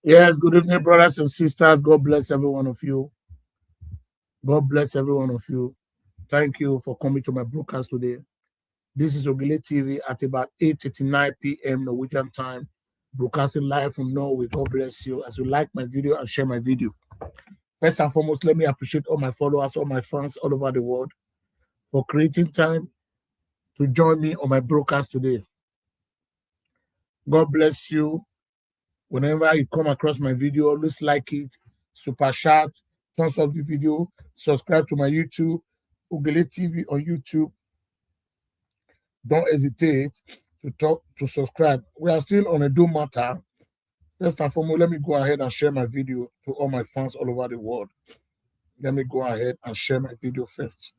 Yes, good evening, brothers and sisters. God bless every one of you. God bless every one of you. Thank you for coming to my broadcast today. This is Ogile TV at about 8:39 p.m. Norwegian time, broadcasting live from Norway. God bless you as you like my video and share my video. First and foremost, let me appreciate all my followers, all my fans all over the world for creating time to join me on my broadcast today. God bless you. Whenever you come across my video, always like it, super chat, thumbs up the video, subscribe to my YouTube, Ogele TV on YouTube. Don't hesitate to subscribe. We are still on a do matter. First and foremost, let me go ahead and share my video to all my fans all over the world. Let me go ahead and share my video first.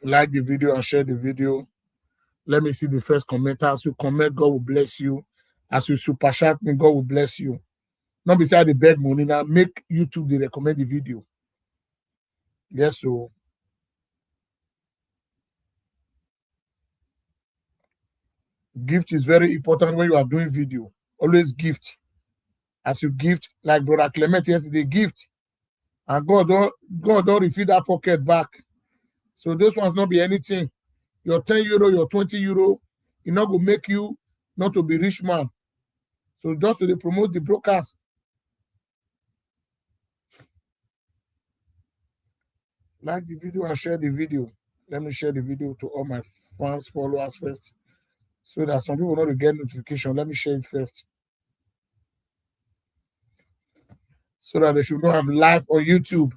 Like the video and share the video. Let me see the first commenter. As you comment, God will bless you. As you super chat me, God will bless you. Not beside the beg money now. Make YouTube they recommend the video. Yes, so gift is very important when you are doing video. Always gift. As you gift, like Brother Clement yesterday, gift. And God don't refill that pocket back. So those ones not be anything. Your 10 euro, your 20 euro, it not go make you not to be rich man. So just to promote the broadcast. Like the video and share the video. Let me share the video to all my fans, followers first. So that some people not get notification. Let me share it first. So that they should know I'm live on YouTube.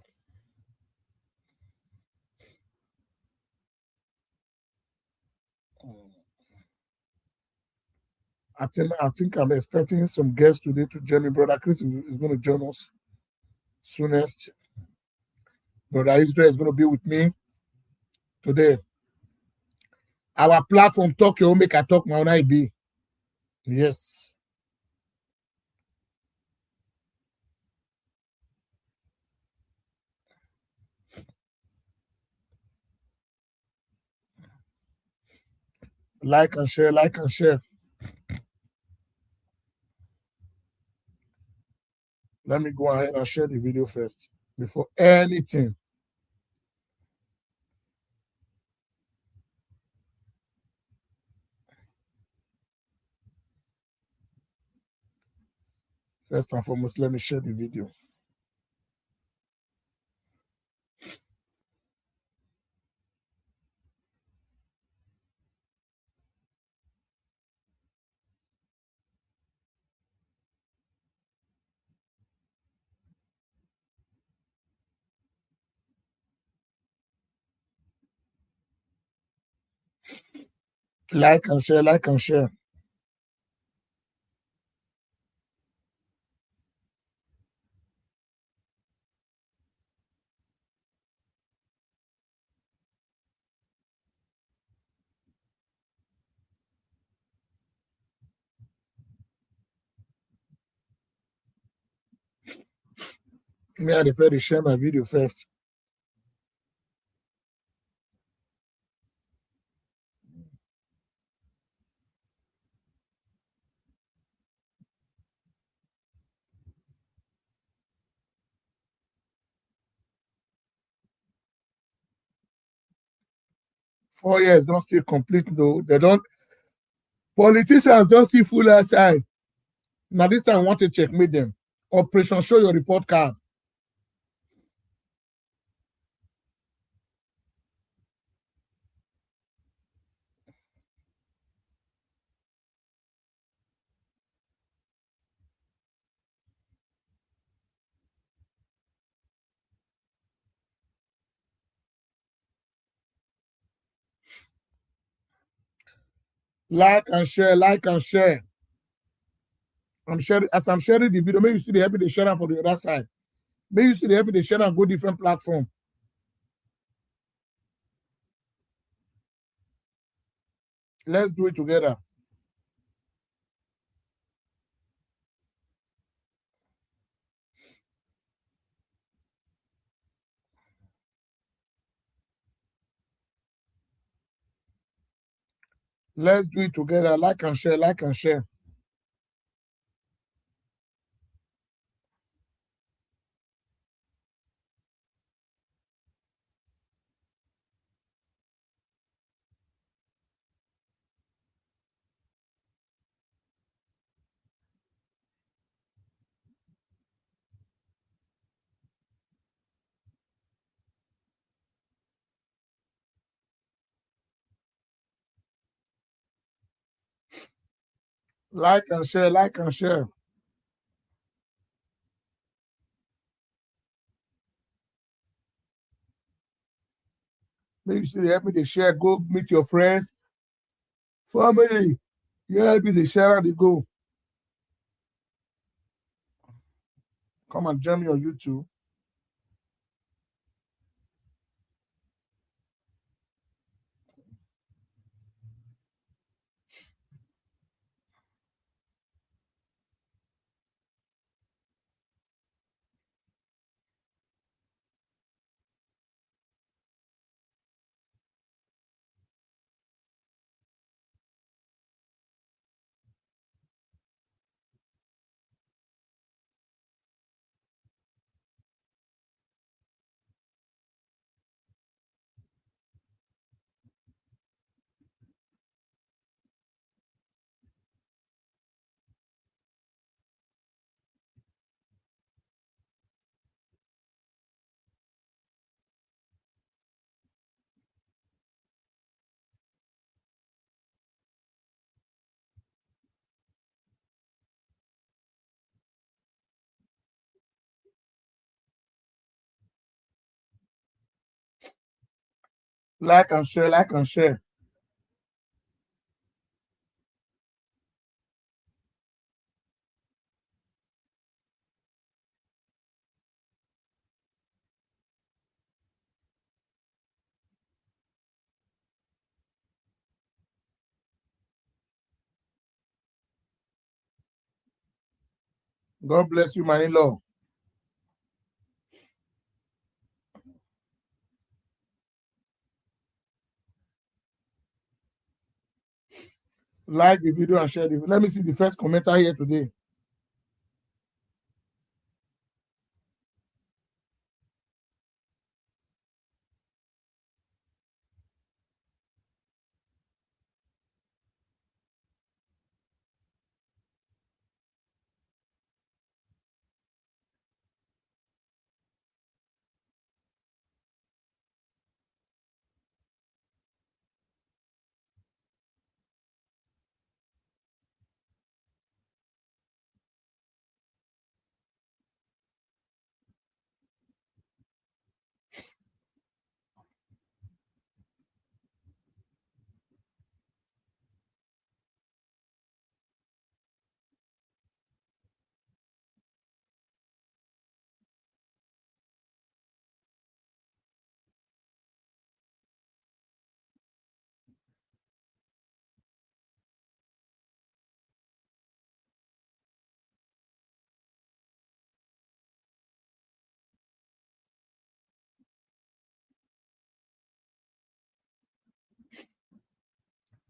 I think I'm expecting some guests today to join me. Brother Chris is going to join us soonest. Brother Israel is going to be with me today. Our platform talk your own, make I talk my own ID. Yes. Like and share, like and share. Let me go ahead and share the video first before anything. First and foremost, let me share the video. Like and share, like and share. Me, I prefer to share my video first. 4 years don't still complete though. They don't. Politicians don't see full outside. Now this time I want to checkmate them. Operation show your report card. Like and share, like and share. I'm sharing as I'm sharing the video. Maybe you see the help me the share for the other side. Maybe you see the help me the share and go different platform. Let's do it together. Let's do it together. Like and share, like and share. Like and share, like and share. Make sure you help me to share. Go meet your friends, family. You help me to share and to go. Come and join me on YouTube. Like and share, like and share. God bless you, my in-law. Like the video and share the video. Let me see the first commenter here today.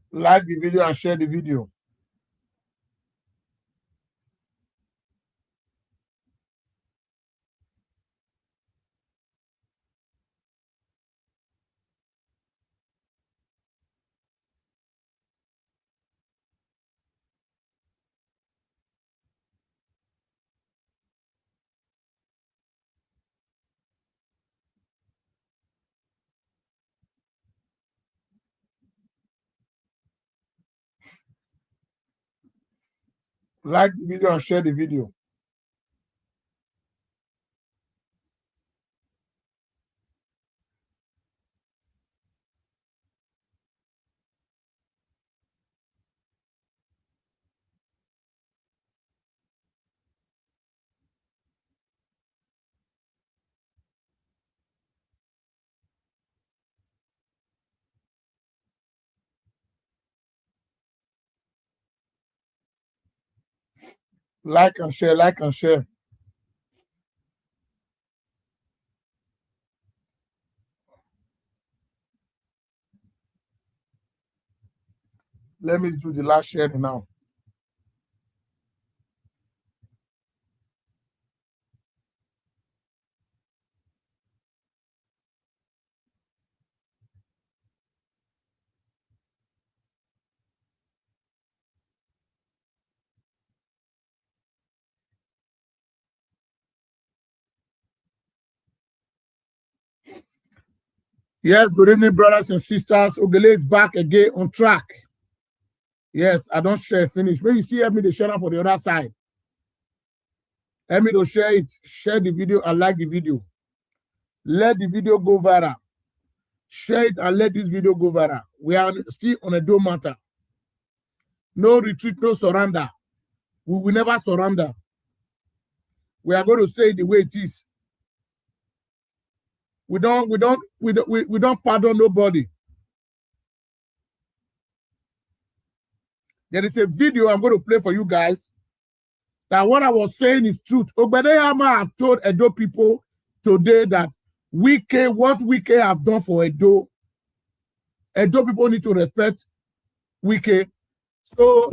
Like the video and share the video. Like the video and share the video. Like and share, like and share. Let me do the last share now. Yes, good evening, brothers and sisters. Ogele is back again on track. Yes, I don't share finish. Maybe you still help me to share for the other side. Help me to share it. Share the video and like the video. Let the video go viral. Share it and let this video go viral. We are still on a do matter. No retreat, no surrender. We will never surrender. We are going to say it the way it is. We don't pardon nobody. There is a video I'm going to play for you guys that what I was saying is truth. Obedeyama have told Edo people today that what Wike have done for Edo people need to respect Wike. So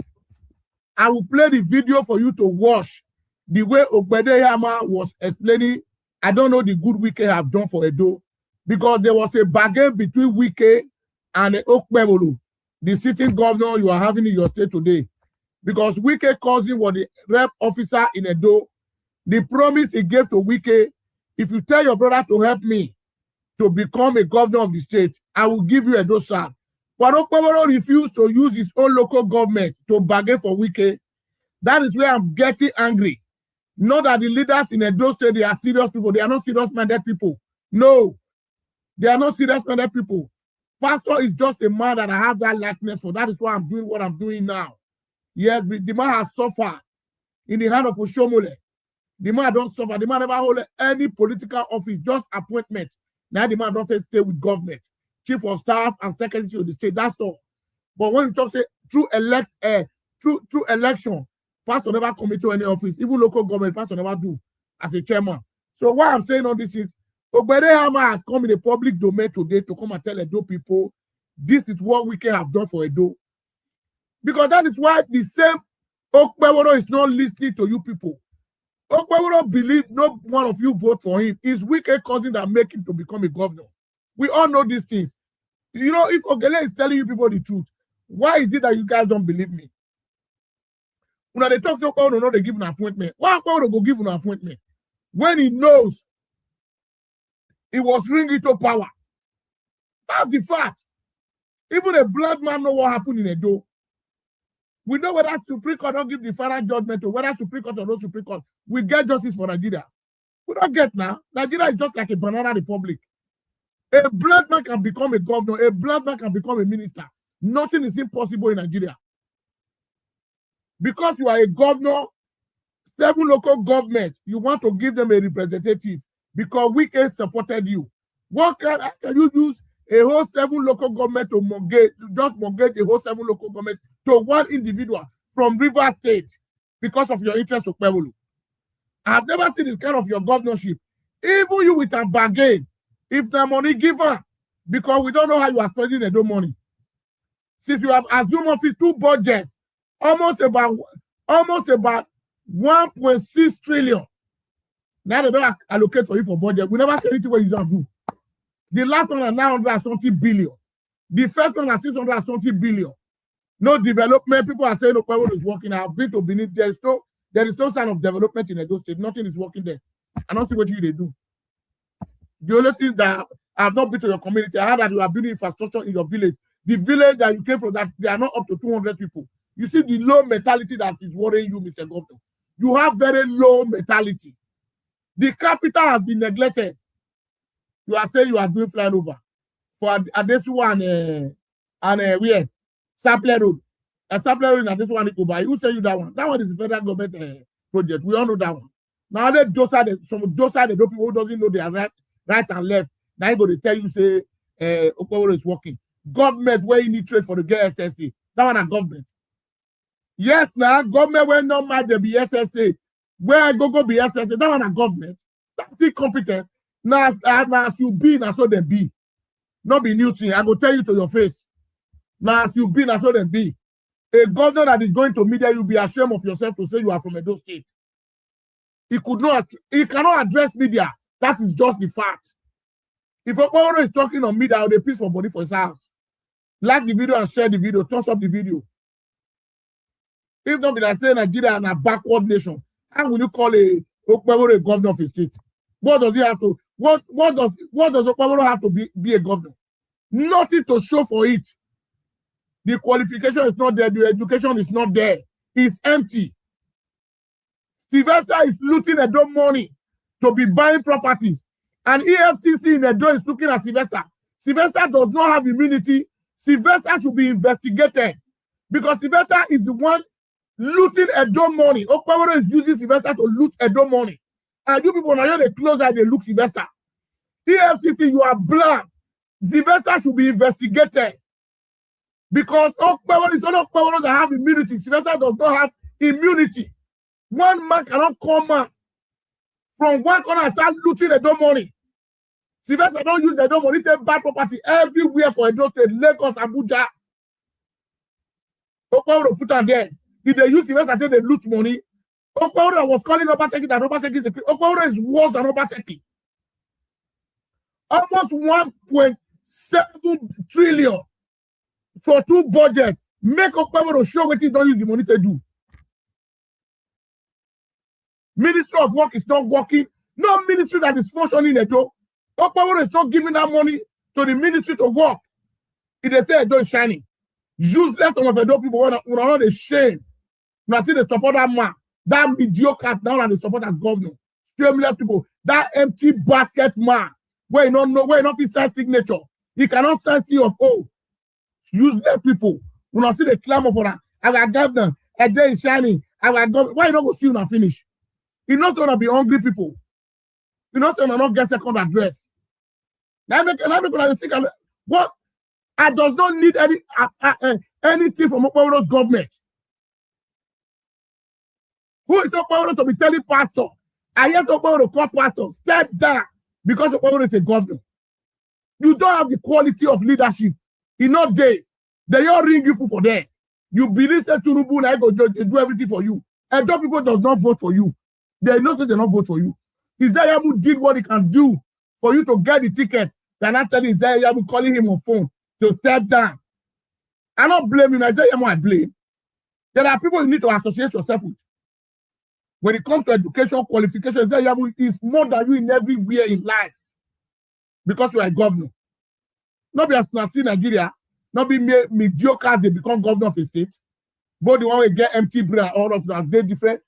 I will play the video for you to watch the way Obedeyama was explaining. I don't know the good Wike have done for Edo because there was a bargain between Wike and Okpebolo, the sitting governor you are having in your state today. Because Wike cousin was the rep officer in Edo. The promise he gave to Wike, if you tell your brother to help me to become a governor of the state, I will give you Edo sir. But Okpebolo refused to use his own local government to bargain for Wike. That is where I'm getting angry. Not that the leaders in Edo state, they are serious people. They are not serious-minded people. No, they are not serious-minded people. Pastor is just a man that I have that likeness for. That is why I'm doing what I'm doing now. Yes, but the man has suffered in the hand of Oshomole. The man don't suffer. The man never hold any political office, just appointment. Now the man don't stay with government, chief of staff and secretary of the state. That's all. But when you talk say through election, pastor never commit to any office. Even local government, pastor never do as a chairman. So what I'm saying on this is, Obedeyama has come in the public domain today to come and tell Edo people, this is what we can have done for Edo. Because that is why the same Okpebolo is not listening to you people. Okpebolo believes no one of you vote for him. It's Wike cousin that make him to become a governor. We all know these things. You know, if Ogele is telling you people the truth, why is it that you guys don't believe me? When they talk to Okpebolo, no, they give an appointment. Why Okpebolo go give an appointment? When he knows he was ringing to power. That's the fact. Even a blood man know what happened in Edo. We know whether Supreme Court don't give the final judgment or whether Supreme Court or no Supreme Court. We get justice for Nigeria. We don't get now. Nigeria is just like a banana republic. A blood man can become a governor. A blood man can become a minister. Nothing is impossible in Nigeria. Because you are a governor, 7 local governments, you want to give them a representative because Wike supported you. What can you use a whole 7 local government to mortgage the whole 7 local government to one individual from River State because of your interest of Okpebolo? I have never seen this kind of your governorship. Even you with a bargain, if the money given, because we don't know how you are spending the money. Since you have assumed office 2 budgets, almost about 1.6 trillion. Now they don't allocate for you for budget. We never say anything where you don't do. The last one is 900 something billion. The first one is 600 something billion. No development. People are saying Okpebolo is working. I have been to Benin. There is no sign of development in Edo State. Nothing is working there. I don't see what they do. The only thing that I have not been to your community, I heard that you are building infrastructure in your village. The village that you came from, that they are not up to 200 people. You see the low mentality that is worrying you, Mr. Governor. You have very low mentality. The capital has been neglected. You are saying you are doing flying over for Adesuwa and where? Sapler Road. Sapler Road and Adesuwa and Ikoba. Who sent you that one? That one is the federal government project. We all know that one. Now those are the people who doesn't know their right and left. Now you go to tell you say Okpebolo is working. Government where you need trade for the SSA. That one are government. Yes, now government where not mind the be SSA. Where I go be SSA. That one are government. That's the competence. Now as you be, now so they be. Not be new thing. I go tell you to your face. Now as you be, now so they be. A governor that is going to media, you'll be ashamed of yourself to say you are from Edo State. He cannot address media. That is just the fact. If Okpebholo is talking on media, they peace for body for his house. Like the video and share the video, thumbs up the video. If not, I say Nigeria is a backward nation, how will you call Okpebholo a governor of a state? What does he have to? What does Okpebholo have to be a governor? Nothing to show for it. The qualification is not there. The education is not there. It's empty. Sylvester is looting Edo money to be buying properties. And EFCC in Edo is looking at Sylvester. Sylvester does not have immunity. Sylvester should be investigated. Because Sylvester is the one looting Edo money. Okpebholo is using Sylvester to loot Edo money. And you people now they close eye, they look Sylvester. EFCC, you are blind. Sylvester should be investigated. Because Okpebholo is only Okpebholo that have immunity. Sylvester does not have immunity. One man cannot come out from one corner and start looting Edo money. Sylvester don't use Edo money to buy property everywhere for Edo State, Lagos, Abuja. Okpebholo put on there. If they use Sylvester until they loot money, Okpebholo was calling Obaseki that Obaseki is a criminal. Okpebholo is worse than Obaseki. Almost 1.7 trillion for 2 budgets. Make Okpebholo show what he don't use the money to do. Ministry of Work is not working. No ministry that is functioning at all. Okpebholo is not giving that money to the ministry to work. If they say Edo is shining, useless some of Edo people are not ashamed. Now see they support that man, that mediocre now and they support as governor. Shameless people, that empty basket man, where you don't know, where you not sign signature. He cannot sign CFO. Useless people. When I see the clamor for that, I got governor, Edo is shining. I got governor. Why you don't go see you finish? You're not going to be hungry people. You're not going to not get second address. Now make gonna sick. What? I does not need anything from Okpebholo's government. Who is Okpebholo to be telling pastor? I hear Okpebholo call pastor, step down because Okpebholo is a governor. You don't have the quality of leadership. You're not there. They all ring you people there. You believe that Tinubu and I go do everything for you. And those people does not vote for you. They know that they not vote for you. Isaiah Yamu did what he can do for you to get the ticket. They're not telling Isaiah Yamu, calling him on phone to step down. I don't blame you. Isaiah Yamu, I blame. There are people you need to associate yourself with. When it comes to education, qualification, Isaiah Yamu is more than you in everywhere in life. Because you are a governor. Not be as still Nigeria, not be mediocre as they become governor of a state. But the one we get empty brain, all of them, they different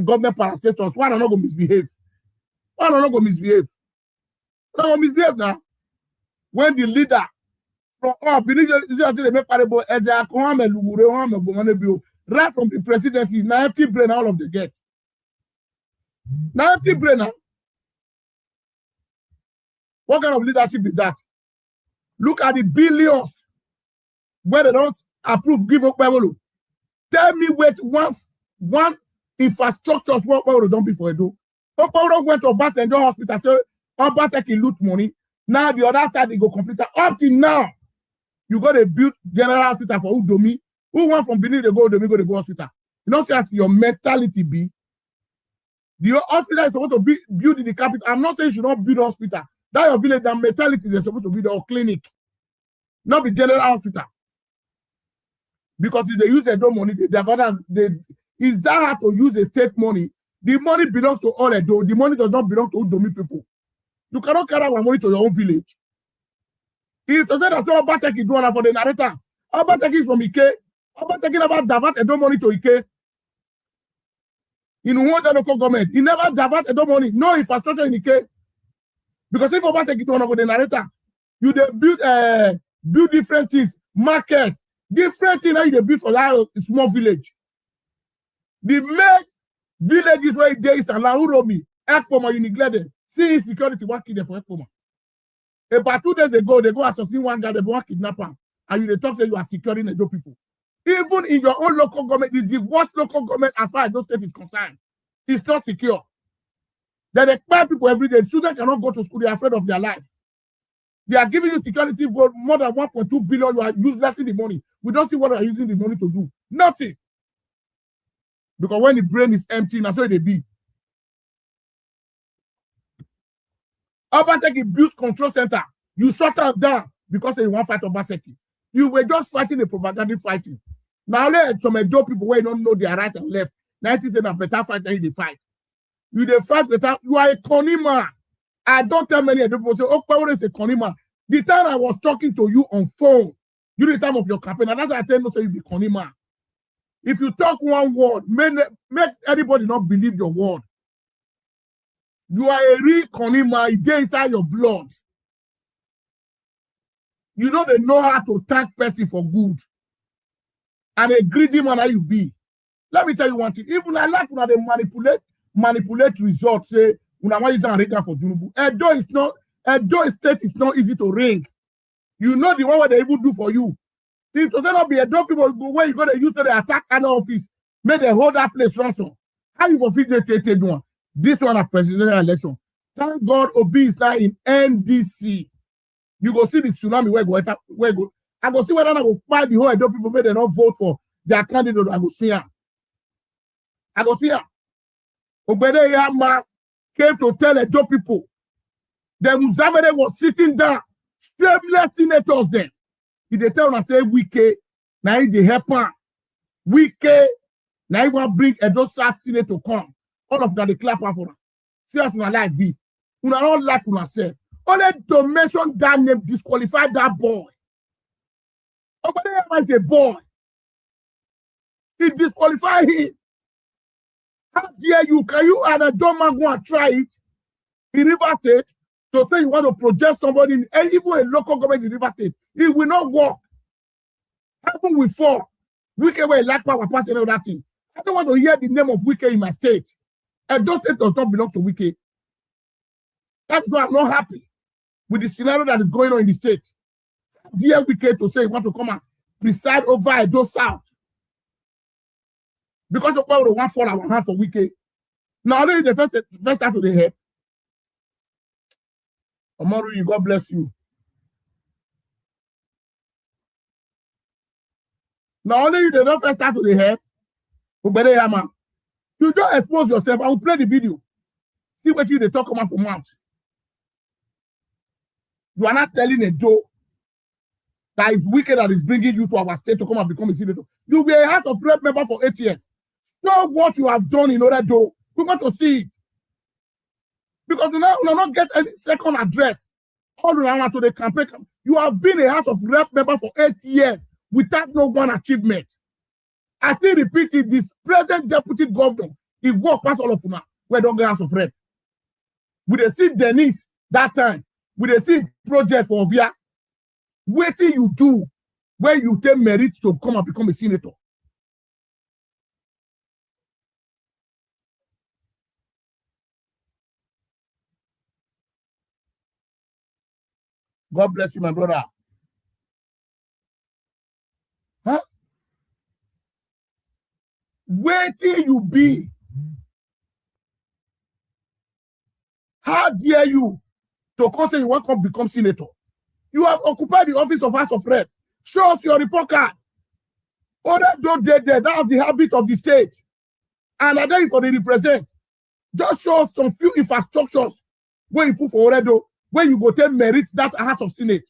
government parastatals. Why are not going to misbehave? Why are not going to misbehave? Why not misbehave now? When the leader from right from the presidency, now empty brain, all of the get. Now empty brain now. What kind of leadership is that? Look at the billions where they don't approve, give Okpebholo. Tell me what one infrastructure what Okpebholo don't be for Edo. Okpebholo went to Obasanjo hospital, say Obaseki loot money. Now the other side they go computer. Up till now, you got to build general hospital for Udomi. Who want from Benin they go Udomi go to go hospital? You know, see as your mentality be. The hospital is supposed to be built in the capital. I'm not saying you should not build hospital. That your village, that mentality they're supposed to build or clinic, not the general hospital. Because if they use Edo money, is that how to use a state money? The money belongs to all Edo. The money does not belong to Udomi people. You cannot carry our money to your own village. If you say that someone Obaseki do for the narrator, Obaseki is from Ike. Obaseki never divert Edo money to Ike. In one local government, he never divert Edo money. No infrastructure in Ike. Because if Obaseki do for the narrator, you build different things, market, different things that you build for that small village. The main villages where there is a Lauromi, Ekpoma, you neglect them. See insecurity working there for Ekpoma. About 2 days ago, they go assassinate one guy, they go kidnap him, and you talk say you are securing Edo people. Even in your own local government, it's the worst local government as far as those state is concerned. It's not secure. They expect people every day. Students cannot go to school, they are afraid of their life. They are giving you security for more than 1.2 billion. You are useless in the money. We don't see what they are using the money to do. Nothing. Because when the brain is empty, that's why they be. Obaseki builds control center. You shut them down because they want to fight Obaseki. You were just fighting a propaganda fighting. Now let some dope people where you don't know their right and left. 90% of better fight than you fight. You they fight better. You are a conima. I don't tell many people say, oh, what is a conima? The time I was talking to you on phone, during the time of your campaign, and that's why I tell you say you be conima. If you talk one word, make anybody not believe your word. You are a real conima. It is inside your blood. You know they know how to thank person for good. And a greedy man you be. Let me tell you one thing. Even I like when they manipulate results. Say when I want use a for Junubu. Edo State is not easy to ring. You know the one what they even do for you. If there not be Edo people where you go to use to the attack an office, make they hold that place ransom. How you fulfill the one? This one a presidential election. Thank God Obi is now in NDC. You go see the tsunami where go. I go see whether I go find the whole Edo people make them not vote for their candidate. I go see him. I go see him. Obede Yama came to tell Edo people the Muzamede was sitting down, shameless senators then. If they tell them say Wike, now they help her. Wike, now you want to bring Edo South Senate to come. All of them they clap for them. See us in our life be. We are not like ourselves. Only to mention that name disqualify that boy. Obede Yama is a boy. It disqualify him. How dare you? Can you and a dumb man go and try it in River State to say you want to project somebody, even a local government in River State? It will not work. Happen with four. Wike will lack power passing all that thing. I don't want to hear the name of Wike in my state. And those state does not belong to Wike. That's why I'm not happy with the scenario that is going on in the state. Dear Wike to say you want to come and preside over Edo South. Because of why we want fall our hand for Wike. Now only the first start to the head. Omoru, you God bless you. Now only the first start to the head. Obede Yama. You just expose yourself. I will play the video. See what you they talk about for months. You are not telling Edo that is wicked that is bringing you to our state to come and become a senator. You'll be a House of Rep member for 8 years. Know what you have done in order to. We want to see it. Because you now will not get any second address. All around to the campaign. You have been a House of Rep member for 8 years without no one achievement. I still repeat it, this present deputy governor, he walked past all of them. We don't get House of Rep. We they see Denise that time. We they see project for Ovia. What do you do where you take merit to come and become a senator? God bless you, my brother. Huh? Where till you be? How dare you to come say you want to become senator? You have occupied the office of House of Rep. Show us your report card. Other don't there. That's the habit of the state. And I tell you for the represent. Just show us some few infrastructures where you put for Oredo, where you go take merit that House of Senate.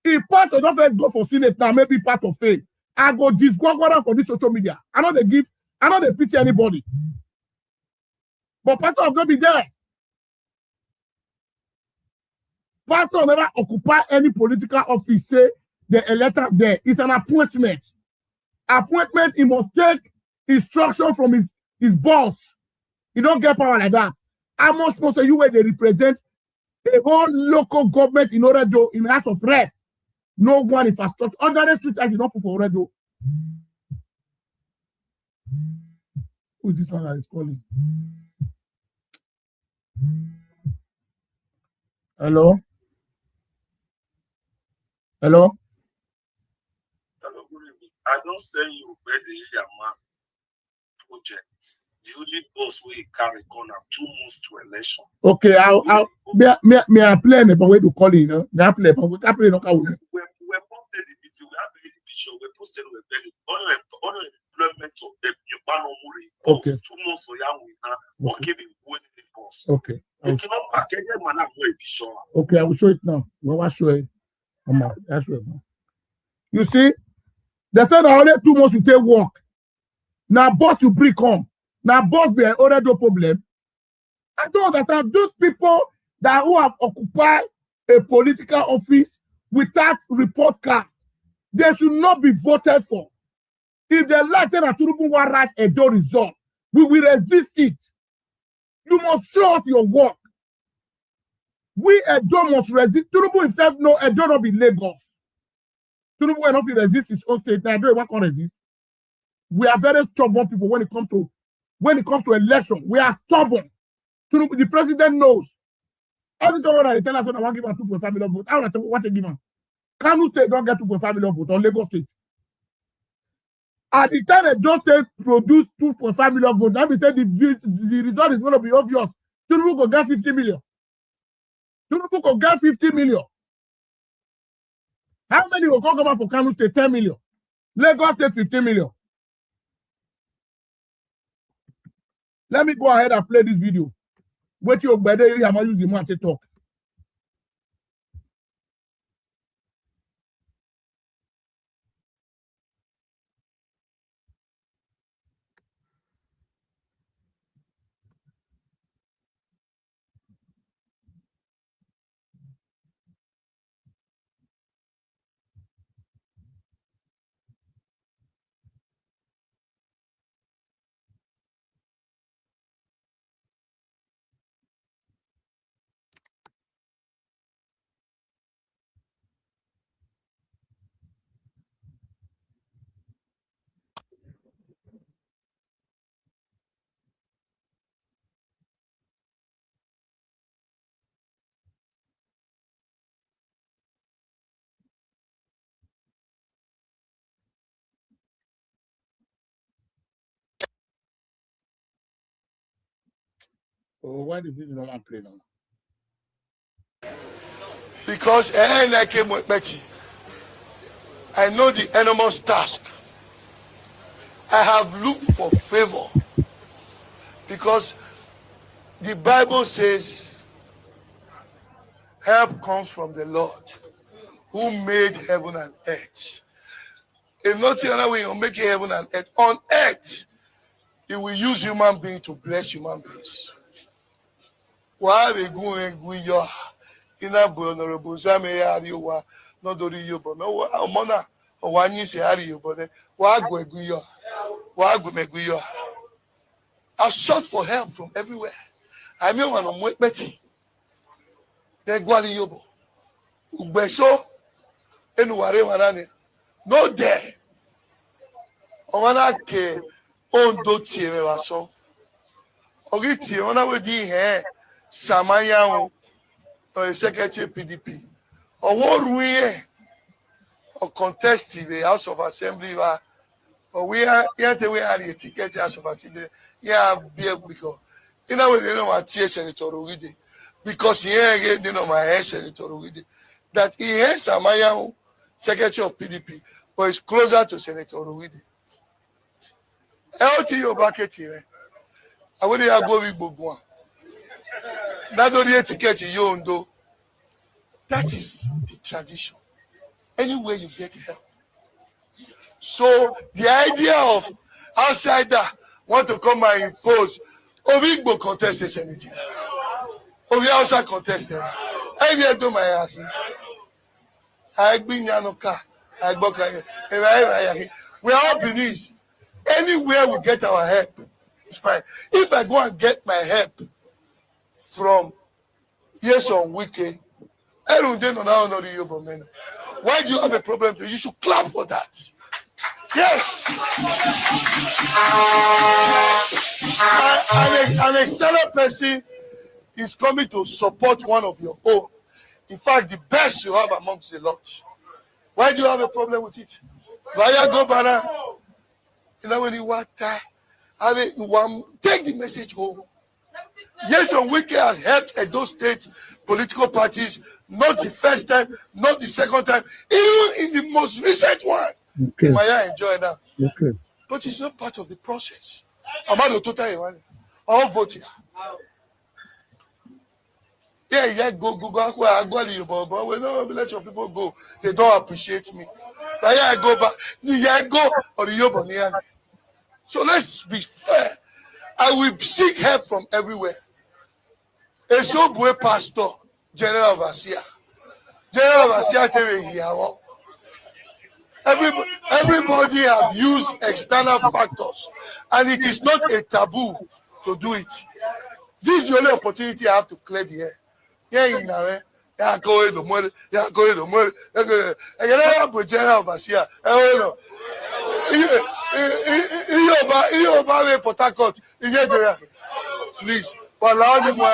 If pastor don't first go for Senate now, maybe pastor fail. I go disgwagwara for this social media. I know they pity anybody. But pastor have not been there. Pastor never occupy any political office, say the elector there. It's an appointment. Appointment, he must take instruction from his boss. He don't get power like that. I must say you where they represent the whole local government in order to in House of Rep. No one infrastructure. Under the street, I did not put for already. Who is this one that is calling? Hello? Hello? Hello, good evening. I don't say you where the Yama project. The only boss we carry corner 2 months to election. Okay, I'll me I play the way to call you know. Me I play but we can play no call. We posted the video, we have the picture, we said we're very unemployment of them. You ban on Okay. 2 months for young now. Okay, we go in the boss. Okay. You cannot pack any man up with sure. Okay, I will show it now. Well, I'll show it. That's right now. You see, they said only 2 months to take work. Now, boss, you bring come. Now, boss, be already no problem. I don't understand those people that who have occupied a political office without report card. They should not be voted for. If they like say that Tinubu will write a door result, we will resist it. You must show us your work. We Edo must resist. Tinubu himself know Edo not be Lagos. Tinubu will not resist his own state. Now Edo will not resist. We are very stubborn people when it comes to election. We are stubborn. Tinubu, the president knows. Every someone that tell us that I want to give him 2.5 million votes, I want to give him. Kano State don't get 2.5 million votes, or Lagos State. At the time that John State produced 2.5 million votes, that means the result is going to be obvious. Tinubu go get 50 million. Tinubu go get 50 million. How many will come out for Kano State? 10 million. Lagos State 15 million. Let me go ahead and play this video. Wait till better I'm gonna use him to talk. Oh, why the video not play now? Because I came with Betty. I know the enormous task. I have looked for favor. Because the Bible says help comes from the Lord who made heaven and earth. If not the other way, he'll make heaven and earth. On earth, he will use human beings to bless human beings. Why we go and go your ina honorable Zame Ariwa, not do you, but no, Mona, or 1 year say Ario, but why go your? Why go make your? I sought for help from everywhere. I mean, when I'm with Betty, then go to Yobo. Ubeso, and Ware, no there. Owana ke ondo tie me waso. Ogi tie ona we di he Samaya o secretary PDP. Owo ruye o contest in the House of Assembly or we are here we are the ticket House of Assembly. Yeah, be because you know we don't want tie Senator Ogide because here again you know my Senator Ogide that he is Samaya secretary of PDP but is closer to Senator Ogide. LT your bucket here. I want to go with Bogwan. Not only a ticket you own, that is the tradition. Anywhere you get help. So the idea of outsider want to come and impose Ovigbo contest the Senate. Ovi outside contest. I will do my I bring Yanoka. I book. We are all Benin. Anywhere we get our help, it's fine. If I go and get my help from yes on Wiki, I don't know now why do you have a problem? You should clap for that. Yes. An external person is coming to support one of your own. In fact, the best you have amongst the lot. Why do you have a problem with it? Why go banana? You know when you want to take the message home. Yes, on Wiki has helped Edo State political parties, not the first time, not the second time, even in the most recent one. Okay. Maya enjoy now. Okay. But it's not part of the process. I'm not total. I'll vote here. Yeah, go, but we don't let your people go. They don't appreciate me. But yeah, I go back. Yeah, go or the. So let's be fair. I will seek help from everywhere. A subway pastor, General Overseer. General Overseer tell me everybody have used external factors, and it is not a taboo to do it. This is the only opportunity I have to clear the air. Yeah, you know, yeah, go in the money, yeah, go in the money. I can have a General Overseer. You buy Port Harcourt, you get there. Please, Walao ni mo,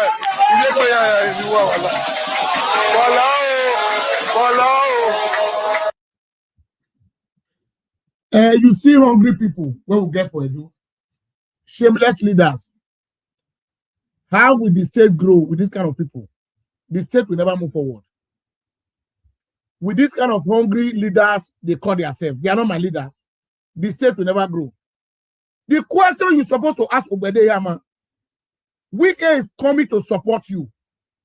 you get there, you Walao. You see hungry people, what we get for you? Shameless leaders. How will the state grow with this kind of people? The state will never move forward. With this kind of hungry leaders, they call themselves. They are not my leaders. The state will never grow. The question you're supposed to ask Obedeyama, Wike is coming to support you.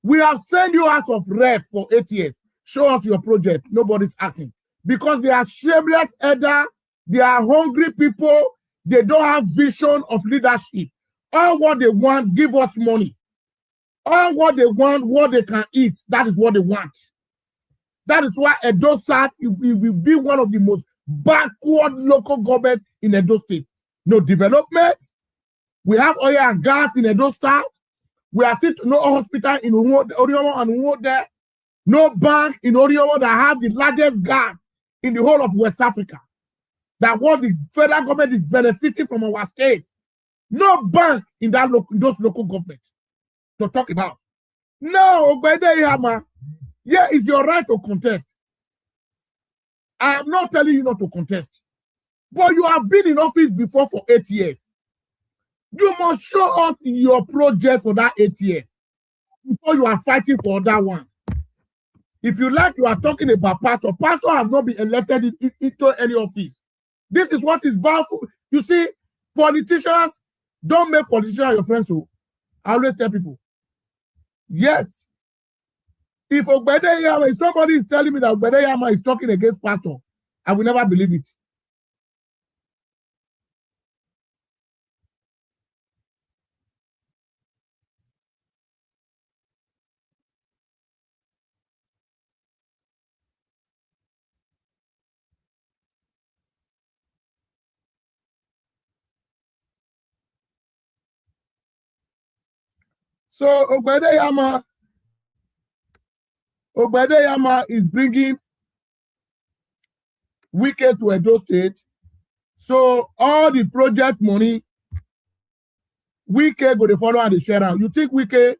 We have sent you as of rep for 8 years. Show us your project. Nobody's asking. Because they are shameless either. They are hungry people. They don't have vision of leadership. All what they want, give us money. All what they want, what they can eat, that is what they want. That is why Edo South will be one of the most backward local government in Edo State. No development. We have oil and gas in Edo South. We are still no hospital in Oriomo and Uwo there. No bank in Oriomo that have the largest gas in the whole of West Africa. That what the federal government is benefiting from our state. No bank in those local governments to talk about. No, Obedeyama. Yeah, it's your right to contest. I am not telling you not to contest. But you have been in office before for 8 years. You must show us your project for that 8 years before you are fighting for that one. If you like, you are talking about pastor. Pastor have not been elected into any office. This is what is powerful. You see, politicians don't make politicians your friends. So I always tell people, yes, if Obedeyama, if somebody is telling me that Obedeyama is talking against pastor, I will never believe it. So Obedeyama is bringing Wike to Edo State. So all the project money, Wike go to follow and the share out. You think Wike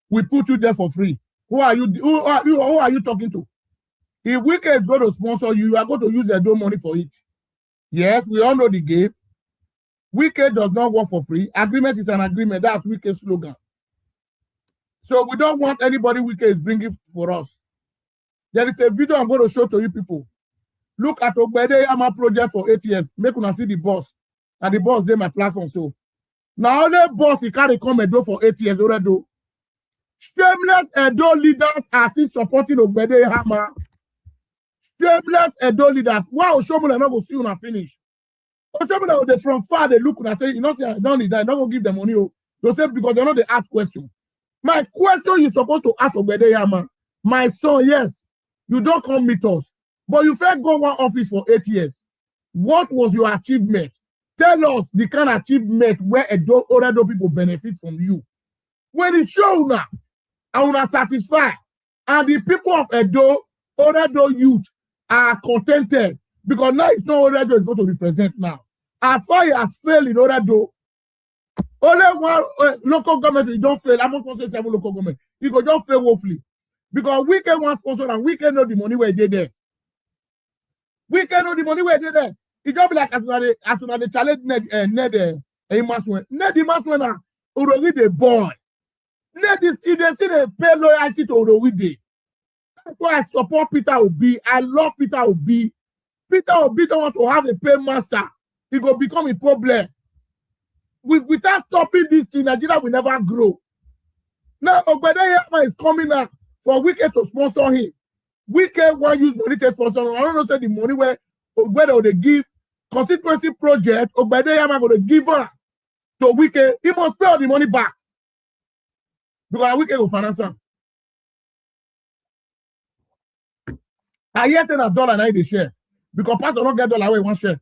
will put you there for free? Who are you? Who are you talking to? If Wike is going to sponsor you, you are going to use Edo money for it. Yes, we all know the game. Wike does not work for free. Agreement is an agreement. That's Wike's slogan. So we don't want anybody Wike is bringing for us. There is a video I'm going to show to you people. Look at Obedeyama project for 8 years. Make una see the boss. And the boss dey my platform. So now only boss he can't come Edo for 8 years already. Shameless Edo leaders are still supporting Obedeyama. Shameless Edo leaders. Wow, Oshomole not go see una finish. Oshomole they from far they look and say, you know, say I don't need that. I'm not gonna give them money. They say because they know they ask question. My question you supposed to ask Obedeyama. My son, yes, you don't come meet us. But you first go one office for 8 years. What was your achievement? Tell us the kind of achievement where other people benefit from you. When it show now, I want to satisfy. And the people of Edo, Oredo youth are contented because now it's not Oredo is going to represent now. As far as failed in Oredo, only one local government, you don't fail. I'm not going to say 7 local government. You go just fail woefully. Because we can one sponsor and we can know the money where they there. We can know the money where they there. It just be like as soon as they challenge Ned Maswena, Urowide boy. Ned is they see they pay loyalty to Urowide. That's why I support Peter Obi. I love Peter Obi. Peter Obi don't want to have a paymaster, it will become a problem. Without stopping this thing, Nigeria will never grow. Now, Ogbedeyama is coming out for Wike to sponsor him. Wike want use money to sponsor him. I don't know, say the money where Ogbede they give constituency project, Ogbedeyama going to give her to Wike. He must pay all the money back. Because Wike will finance him. I hear saying $1 now they share. Because pastor don't get dollar away one share.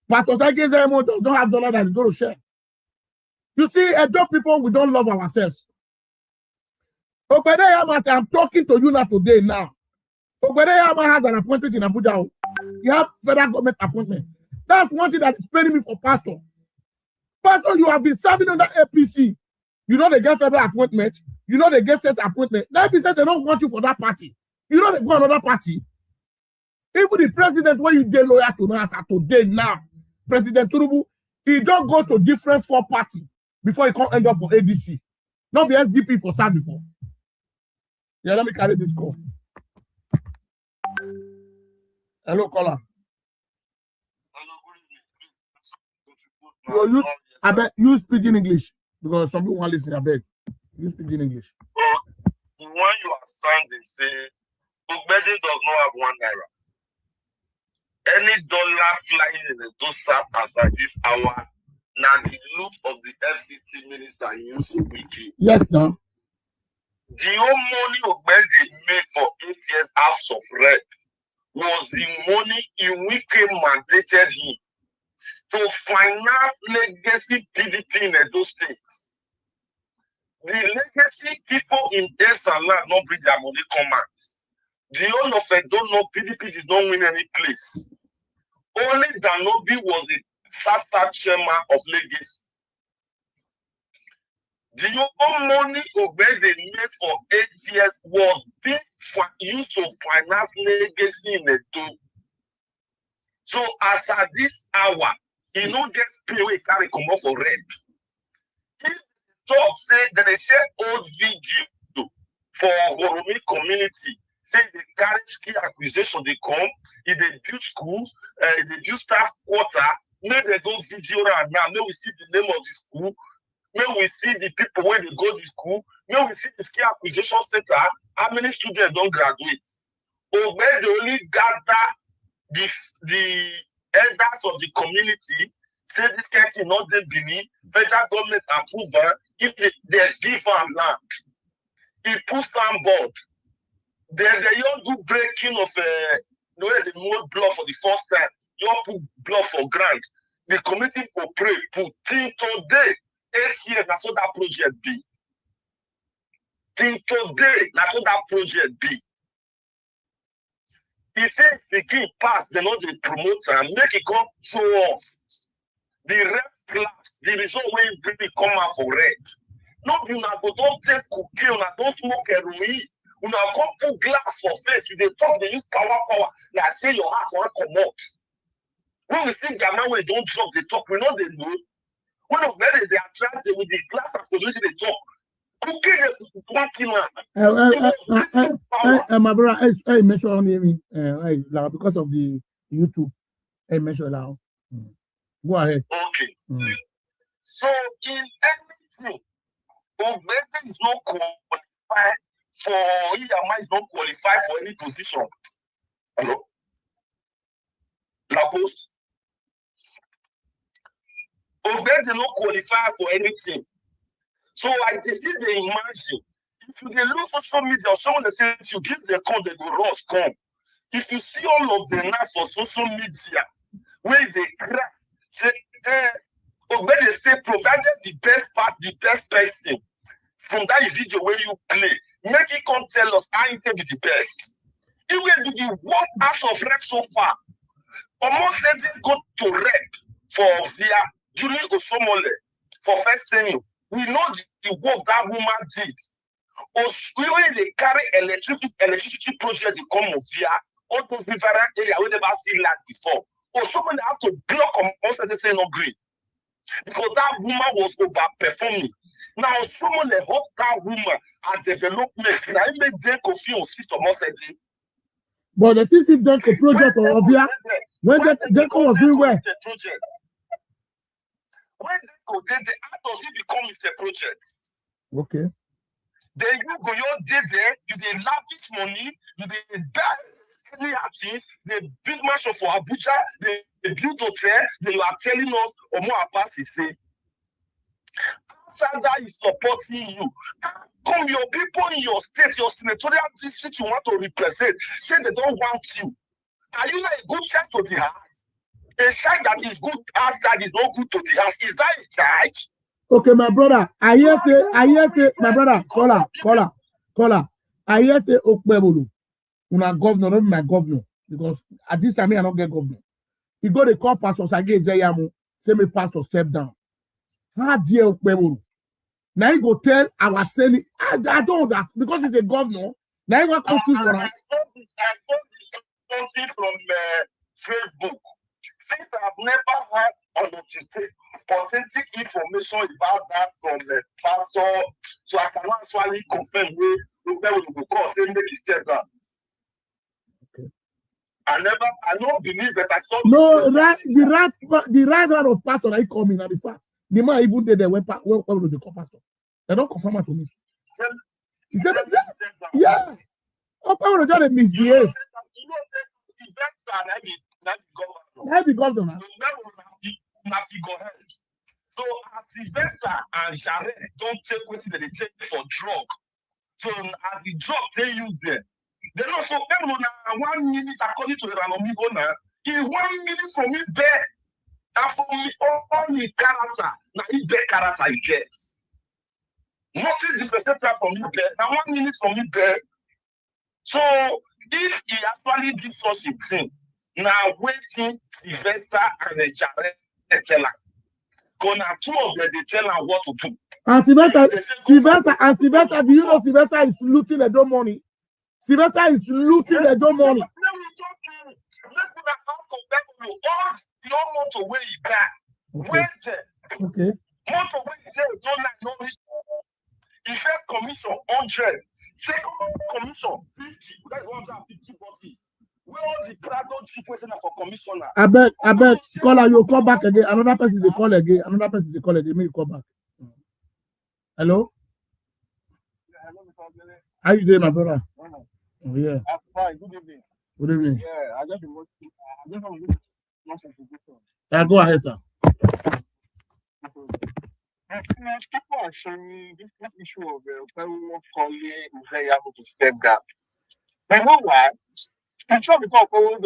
Pastor Sankey Zemo don't have dollar that is going to share. You see, adult people, we don't love ourselves. Ogbedeyama, I'm talking to you now today now. Ogbedeyama has an appointment in Abuja. He has federal government appointment. That's one thing that is paying me for pastor. Pastor, you have been serving under APC. You know they get federal appointment. You know they get state appointment. That means that they don't want you for that party. You know they go another party. Even the president, when you get loyal to now, as of today now, President Tinubu, he don't go to different 4 parties before he can't end up for ADC. Not the SDP for start before. Yeah, let me carry this call. Hello, caller. Hello, I bet you speak in English because some people want to listen. I beg you speak in English. The one you are sounding say Ogbede does not have 1 naira. Any dollar flying in the dosa as at this hour, now the loot of the FCT minister used weekly. Yes, now. The whole money Ogbede made for 8 years House of Rep was the money in which mandated him to finance legacy PDP in those states. The legacy people in Desala not bring their money come out. The whole of it don't know PDP did not win any place. Only Danobi was a SATA chairman of legacy. The whole money Ogbede made for 8 years was being used to finance legacy in the two. So as at this hour, he no get pay wey carry comot for rent. He talk say that they share old video for Horomi community. Say they carry skill acquisition, they come, if they build schools, they build staff quarter, make they go video around now, may we see the name of the school, may we see the people where they go to school, may we see the skill acquisition center, how many students don't graduate. Or where they only gather the elders of the community, say this kind of thing not they believe, federal government approval, if they give them land. He put some board. They don't do breaking of the way they move block for the first time. You put block for grant. The committee will pray, put till today, 8 years, that's what that project be. Till today, that's what that project be. He said the king pass, they know the promoter, make it come show us. The rep class, the result when you really come out for red. No, you now go don't take cookie, you don't smoke heroin. You now come put glass for face. You they talk, they use power. Like say your heart want to come out. When we see Ghana when they don't talk, they talk. We know they know. When of them they attract with the glass of solution, they talk. Cookie they walking on. My brother, I mention on me, because of the YouTube. I mention now. Go ahead. Okay. So in everything, Ogbede is not qualified for Iyama is not qualified for any position. Hello? La post. Ogbede not qualified for anything. So I see the imagine. If you lose social media, someone that says if you give the call, they go rush come. If you see all of the now for social media, where they crack, say, Ogbede say, provided the best part, the best person from that video where you play, make it come tell us how you can be the best. Even if you work as of rep so far, almost said go to rep for via during Osomole for first thing. We know the work that woman did. When they carry electricity project, they come of via all those different areas we never seen like before. Or someone have to block on most of the say no green. Because that woman was overperforming. Now, someone help that woman and development. Now, it make them confused on system. But the system done for project or via When Deco was doing well. Project. When Deco did how does it become a project? Okay. Then you go your day there, you dey lavish money, you dey buy any artist, they build mansion for Abuja, they build hotel, then you are telling us Omo Apati say Sada is supporting you. How come your people in your state, your senatorial district you want to represent, say they don't want you? Are you not a good child to the house? A child that is good outside is not good to the house. Is that a child? Okay, my brother. I hear say, my brother, caller. I hear say Okpebolu, una governor, not my governor, because at this time I don't get governor. He go to call Pastor Sage Zeyamu, say me pastor step down. How dear Okpebolu? Now you go tell our senate. I don't know that because he's a governor. Now you want to choose for I saw this something from Facebook. Since I've never had authentic information about that from the pastor, so I cannot actually confirm where we will call say make he step down. Okay. I don't believe that I saw the right hand of pastor I come in at the fact. The man even did the when they call pastor. They don't confirm it to me. He said yeah. Okpebolu just misbehave. That be governor. So as Sylvester and Jared don't take what they take for drug. So as the drug they use them. Then also people now 1 minute according to the Ranomigo now. He 1 minute from me there. And for me all the character. Now he bad character he gets. Nothing different from me there. Now 1 minute from me there. So if he actually did such a thing, now waiting Sylvester and Jared tell her. Gonna two of them they tell her what to do. And Sylvester, do you know Sylvester is looting the door money? Sylvester is looting the door money. Okay. First commission 100, second commission 50. That's 150 buses. Where all the Prado person for commissioner? I bet, caller, you call back again. Another person they call again. Make you call back. Hello? How you doing, my brother? Oh, yeah. I'm fine. Good evening. Good evening. Yeah, I just want to Yeah, go ahead, sir. People are showing this issue of calling Uzeyamu to step down. You know why? I'm sure because Paulo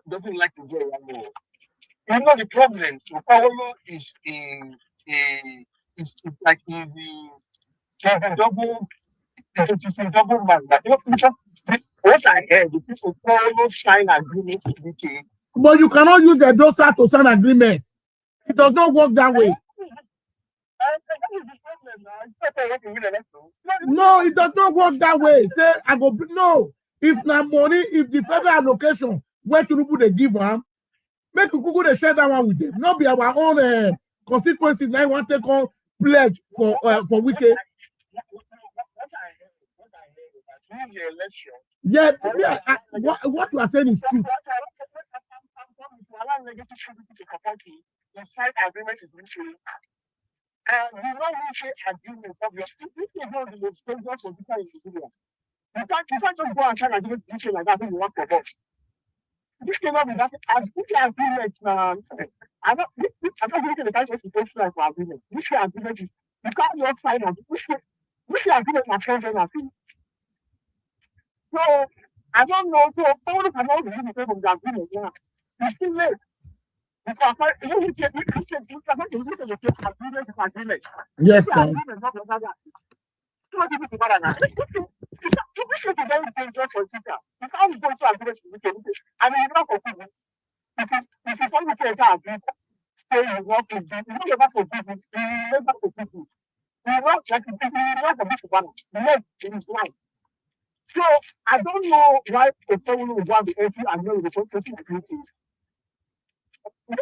doesn't like to do Uzeyamu. You know the problem. Paulo is like a double man. What I heard, the people Paulo sign agreement with UK. But you cannot use a dosa to sign agreement. It does not work that way. No, it does not work that way. Say no. If na money, if the federal allocation where Tinubu they give them, make you go share that one with them. Not be our own constituencies. Now want to take on pledge for Wike. Yeah. What you are saying is true. And you know we agreement of your stupid people the most dangerous for this individual. You can't just go and sign an agreement like that when you want to vote. This cannot be that as this agreement now. I'm not looking at the kind of situation like for agreement. This agreement is you can't just sign an this agreement is friends and things. So I don't know. So all cannot be limited from the agreement now. It's still late. Because yes, sir. So I don't know why the person will want the entry and know the person agreement. We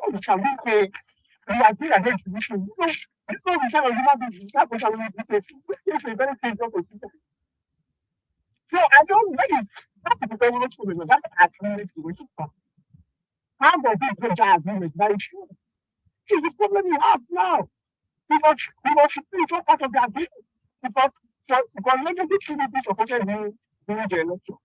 agree against the issue. We shall human beings. That person will be it's a very dangerous position. So I don't know that's the problem with that agreement which is possible. how does this break that agreement? Very true. See, the problem you have now. Because spiritual part of the agreement. Because legacy PDP supported him during the election.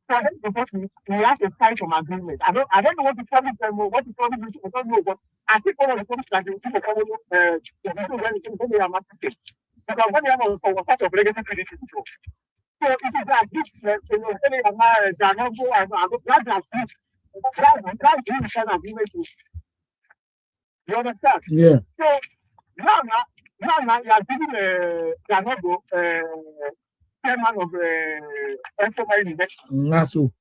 So I think because we have to find some agreement. I don't know what the promise them or what the promise is. I don't know, but I think one of the promises that the people follow the people when they are marketing. Because when they are on part of legacy PDP before. So it is that this when they are married, they are not go and that's this agreement. You understand? Yeah. So now you are giving Janogo chairman of Enterprise Investment. That's true.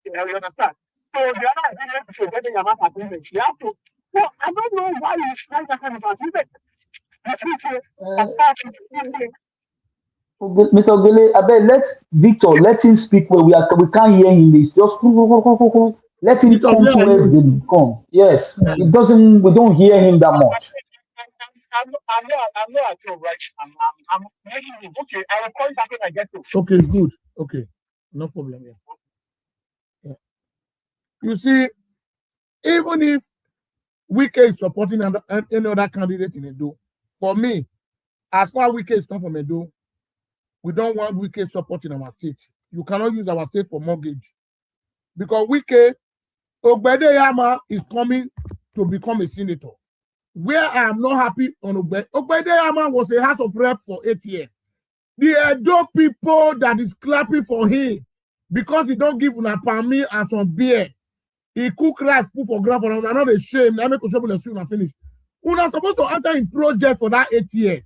You understand? So the other agreement is getting a mass agreement. You have to. So I don't know why you strike that kind of agreement. Mr. Ogele, I bet let Victor let him speak where we can't hear him. It's just let him Victor, come where to are where you? they come. Yes, Yeah. it doesn't. We don't hear him that much. I'm not at home, right? I'm making it. Okay, I will call you back when I get to. Okay, it's good. Okay, no problem. Yeah. You see, even if Wike is supporting any other candidate in Edo, for me, as far as Wike is come from Edo, we don't want Wike support in our state. You cannot use our state for mortgage. Because Wike, Ogbedeyama is coming to become a senator. Where I am not happy on Ogbedeyama was a House of Rep for 8 years. The Edo people that is clapping for him because he don't give una palmy and some beer. He cook rice, put for ground for una, not a shame. Now make a soon finish. Una supposed to answer in project for that 8 years.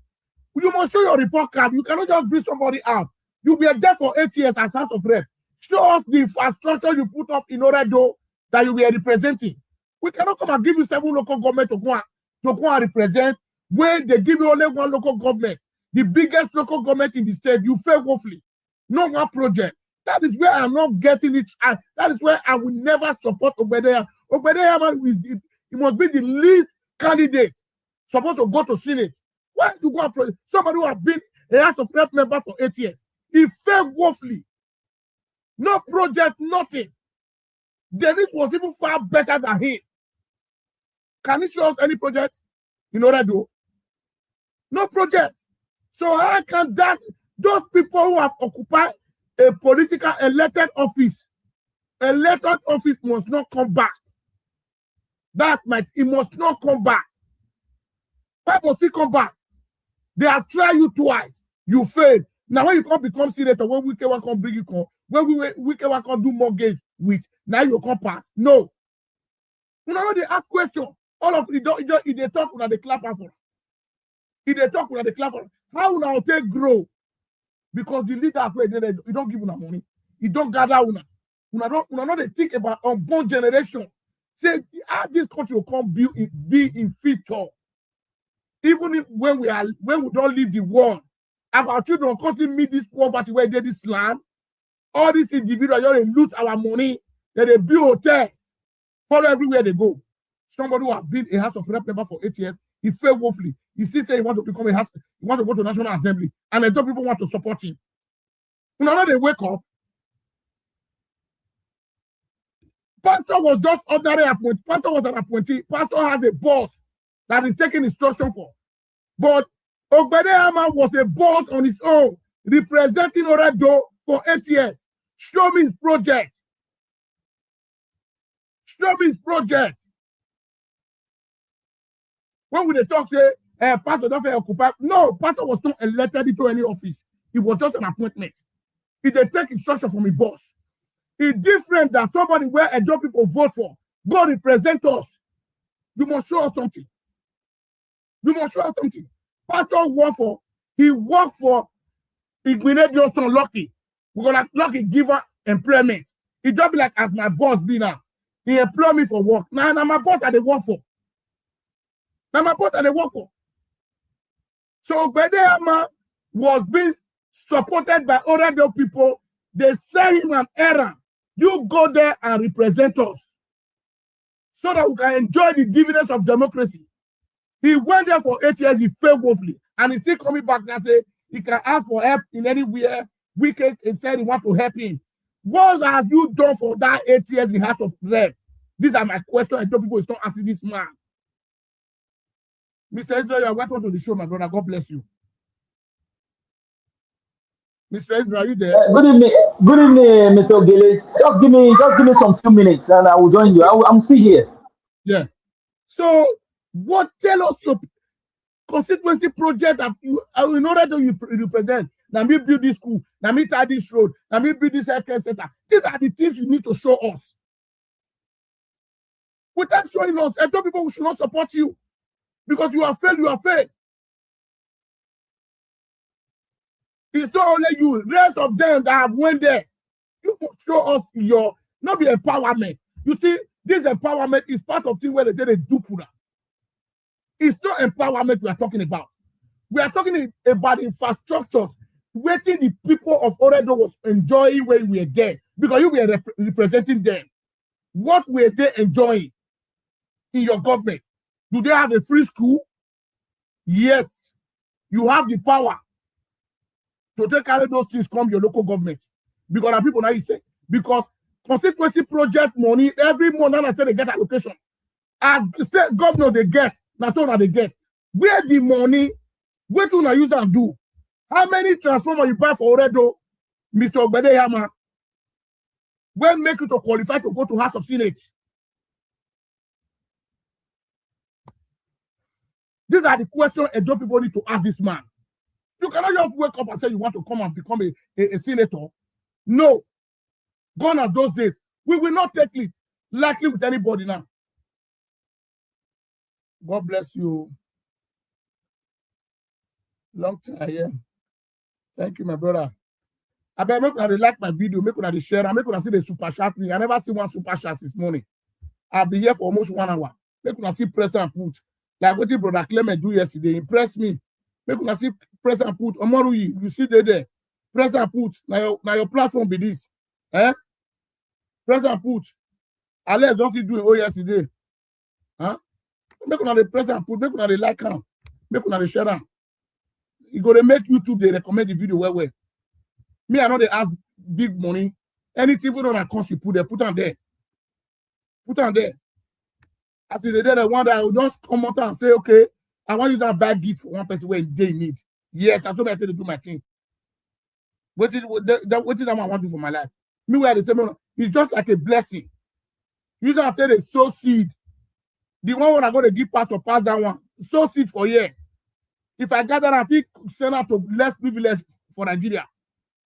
You must show your report card. You cannot just bring somebody out. You'll be there for 8 years as House of Rep. Show us the infrastructure you put up in Oredo that you will be representing. We cannot come and give you 7 local government to go and represent when they give you only 1 local government. The biggest local government in the state, you fail woefully. No one project. That is where I'm not getting it. That is where I will never support Ogbedeyama. Ogbedeyama he must be the least candidate supposed to go to Senate. Why do you go and project? Somebody who has been a House of Rep member for 8 years. He failed woefully. No project, nothing. Dennis was even far better than him. Can you show us any project in order to do? No project. So how can those people who have occupied a political elected office must not come back. It must not come back. Why must he come back? They have tried you twice. You failed. Now when you can't become senator, when Wike one can bring you come, when Wike one can do mortgage with, now you can't pass. No. You know they ask question. All of it, if they talk, when they clap for. If they talk, when they clap for. How now they grow? Because the leaders where you don't give una money. You don't gather una. Una not they think about unborn generation. Say how this country will come be in future. Even if when we don't leave the world, our children constantly meet this poverty where they this land. All these individuals they loot our money, they build hotels, follow everywhere they go. Somebody who has been a House of Rep member for 8 years, he failed woefully. He still say he want to become he want to go to National Assembly, and then people want to support him. Now they wake up. Pastor was just ordinary appointee. Pastor was an appointee. Pastor has a boss that is taking instruction for. But Ogbedeyama was a boss on his own, representing Oredo for 8 years. Show me his project. Show me his project. When we talk, say, Pastor don't occupy. No, Pastor was not elected into any office. It was just an appointment. He they take instruction from his boss. It's different than somebody where Edo people vote for. God represent us. You must show us something. You must show us something. Pastor he worked for Igbine Johnson Lucky. We're gonna Lucky give her employment. It just be like as my boss be now. He employ me for work. Now my boss that they work for. Now my boss that they work for. So Ogbedeyama was being supported by other people. They send him an errand. You go there and represent us so that we can enjoy the dividends of democracy. He went there for 8 years, he failed woefully. And he's still coming back and say he can ask for help in anywhere. Wike said he want to help him. What have you done for that 8 years in House of Rep? These are my questions. I tell people it's not asking this man. Mr. Israel, you are welcome to the show, my brother. God bless you. Mr. Israel, are you there? Good evening, Mr. Ogele. Just give me some few minutes, and I will join you. I'm still here. Yeah. So, what tell us your constituency project that you in order to you represent? Now me build this school, now me tie this road, now me build this healthcare center. These are the things you need to show us. Without showing us, I tell people we should not support you because you are failed. You are failed. It's not only you, rest of them that have went there. You must show us your not be empowerment. You see, this empowerment is part of things where they do pura. It's not empowerment we are talking about. We are talking about infrastructures, waiting the people of Oredo was enjoying when we were there because you were representing them. What were they enjoying in your government? Do they have a free school? Yes. You have the power to take care of those things from your local government. Because the people now you say, because constituency project money, every month now say they get allocation. As the state governor they get, that's all they get. Where the money, what do you use and do? How many transformers you buy for Oredo, Mr. Ogbedeyama? When make you to qualify to go to House of Senate? These are the questions Edo people need to ask this man. You cannot just wake up and say you want to come and become a senator. No. Gone are those days. We will not take it lightly with anybody now. God bless you. Long time here. Thank you, my brother. I bet make una like my video, make una share, and make una see the super chat me. I never see one super chat this morning. I've been here for almost 1 hour. Make una see press and put. Like what brother Clement do yesterday. Impress me. Make una see press and put. Omoru, you see there. Press and put. Now your platform be this. Press and put. Alex don't see doing yesterday. Huh? Make una press and put. Make una like am. Make una share am. You go to make YouTube, they recommend the video well. Me, I know they ask big money. Anything we don't cost you put them there. Put them there. As they did the one that I will just come out and say, okay, I want you to buy gift for one person where they need. Yes, that's what I tell you to do my thing. What is that I want to do for my life? Me, where the same, it's just like a blessing. You just tell the sow seed. The one when I go to give pastor, pass that one. Sow seed for year. If I gather and I send out to less privileged for Nigeria.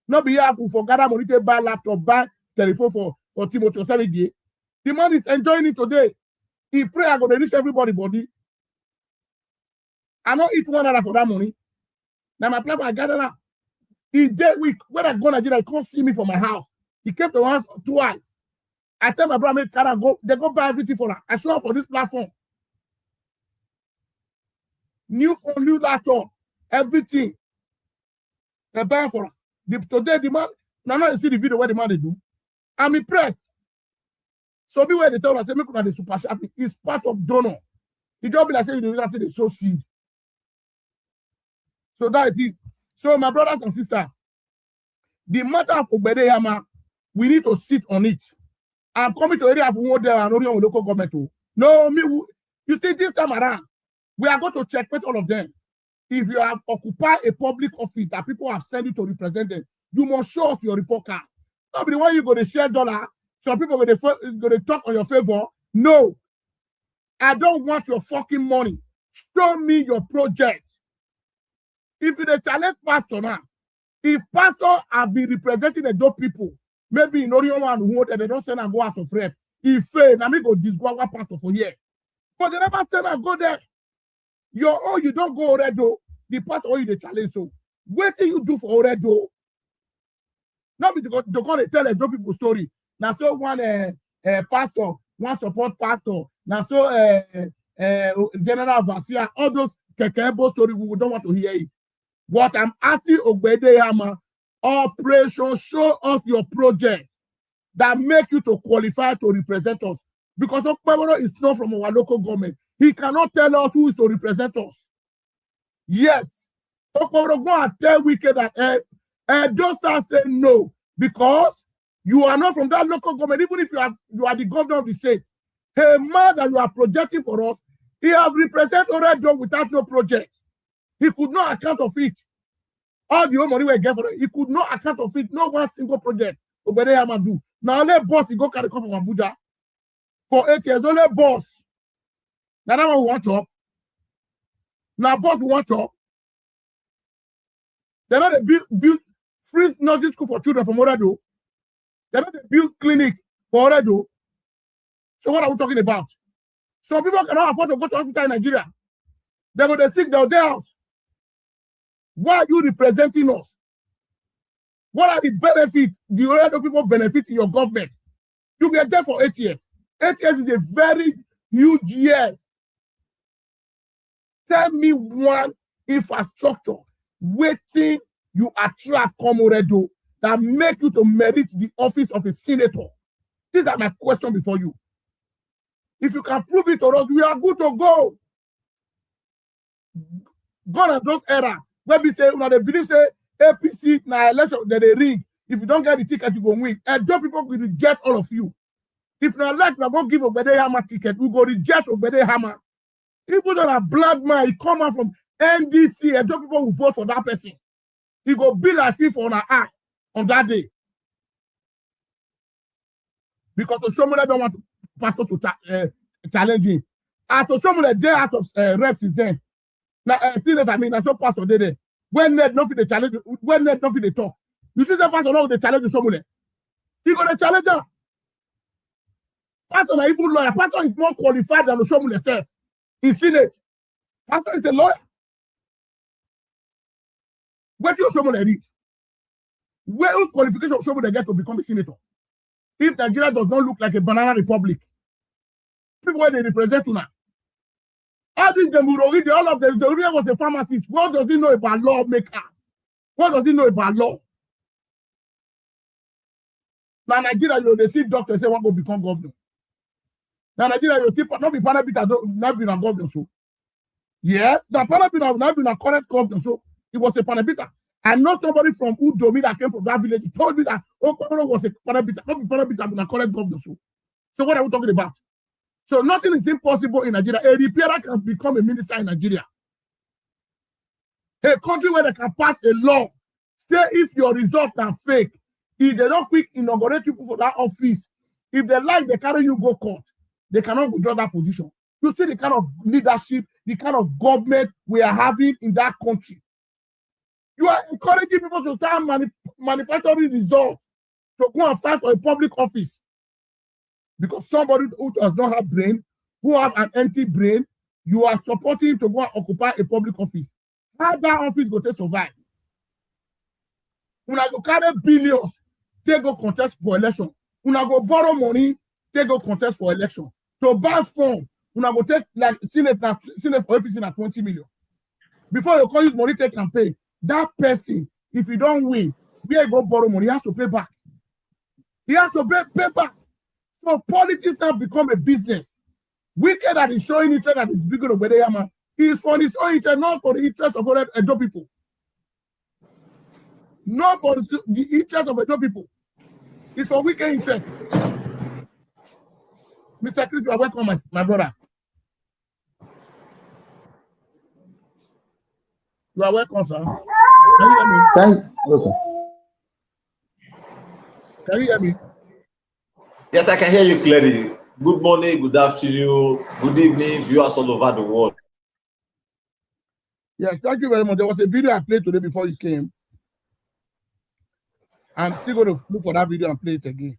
Not be here for gather money to buy laptop, buy telephone for Timothy 7 day. The man is enjoying it today. He pray I go to reach everybody body. I not eat $1 for that money. Now my plan I gather now. He day week when I go to Nigeria, he can't see me from my house. He came to once or twice. I tell my brother make car and go. They go buy everything for her. I show up for this platform. New phone, new laptop, everything. They buy for her. Today, the man, now you see the video where the man they do. I'm impressed. So be where they tell us, say, make the super happy. It's part of donor. It don't be like saying you don't take the sow seed. So that is it. So my brothers and sisters, the matter of Ogbedeyama, we need to sit on it. I'm coming to area of one there and only on local government. No, me, you see this time around, we are going to checkmate all of them. If you have occupied a public office that people have sent you to represent them, you must show us your report card. Not be the one you go to share dollar. Some people go to talk on your favor. No. I don't want your fucking money. Show me your project. If you the challenge pastor now, if pastor have been representing the dope people, maybe in Orion one who and they don't send and go as a rep. If fail, now me go disguise pastor for here. But they never send and go there. Your own, you don't go Oredo. The pastor you the challenge. So what do you do for Oredo? Not because they're going to tell a dope people story. Now so one pastor, one support pastor. Now so General Vasia, all those kekebo story, we don't want to hear it. What I'm asking Ogbedeyama, operation, show us your project that make you to qualify to represent us. Because Okpebolo is not from our local government. He cannot tell us who is to represent us. Yes. Okpebolo go and tell Wike that Dosa say no. Because You are not from that local government, even if you are the governor of the state. A man that you are projecting for us, he has represented Oredo without no project. He could not account of it. All the money we get for it, he could not account of it. No one single project. Obede Hamadu. Now only boss he go carry come from Abuja. For 8 years, only boss. Now that one we want job. Now boss we want job. They're not a build free nursing school for children from Oredo. They're not a build clinic for Oredo. So what are we talking about? Some people cannot afford to go to hospital in Nigeria. They go to sick, they'll their house. Why are you representing us? What are the benefits the Oredo people benefit in your government? You get there for 8 years. 8 years is a very huge year. Tell me one infrastructure waiting you attract come Oredo that make you to merit the office of a senator. These are my questions before you. If you can prove it to us, we are good to go. Gone are those era where we say, they believe say APC na election that they ring. If you don't get the ticket, you go win. And those people will reject all of you. If not like we are going to give Obede Hammer ticket, we go reject Obede Hammer. People that are black man, he come out from NDC, and those people will vote for that person. He go be like if on an eye on that day. Because the Shomole don't want pastor to challenge him. As the Shomole, day out of reps is there. Now, see that I mean, I saw pastor there. When Ned nothing they challenge, when Ned nothing they talk. You see the pastor now they challenge the Shomole. He gonna challenge them. Pastor is even lawyer. Pastor is more qualified than the Shomole itself. In Senate. Pastor is a lawyer. Where do you Shomole read? Where whose qualification of Shomole get to become a senator? If Nigeria does not look like a banana republic, people where they represent you now. All this the Murori, all of this, the area was the pharmacist. What does he know about lawmakers? What does he know about law? Now Nigeria, they see doctors say want to become governor. Now Nigeria, you see not be Panabita not been a governor. So yes, the Panabita not been a current governor. So it was a Panabita. I know somebody from Udomi that came from that village. He told me that Panabita was a Panabita. Not be Panabita been a current governor. So what are we talking about? So nothing is impossible in Nigeria. A repairer can become a minister in Nigeria. A country where they can pass a law, say if your results are fake, if they don't quick inaugurate people for that office, if they like, they carry you go court. They cannot withdraw that position. You see the kind of leadership, the kind of government we are having in that country. You are encouraging people to start manufacturing results to go and fight for a public office. Because somebody who does not have brain, who have an empty brain, you are supporting to go and occupy a public office. How that office go to survive? When I go carry billions, they go contest for election. When I go borrow money, they go contest for election. To buy form, when I go take like Senate for APC at 20 million. Before you call use money take campaign, that person, if you don't win, where you go borrow money, he has to pay back. He has to pay back. So politics now become a business. Wicked that is showing interest that it's bigger than Bedeyama is for his own interest, not for the interest of other Edo people. Not for the interest of Edo people. It's for wicked interest. Mr. Chris, you are welcome, my brother. You are welcome, sir. Can you hear me? Thank you. Can you hear me? Yes, I can hear you clearly. Good morning, good afternoon, good evening, viewers all over the world. Yeah, thank you very much. There was a video I played today before you came. I'm still going to look for that video and play it again.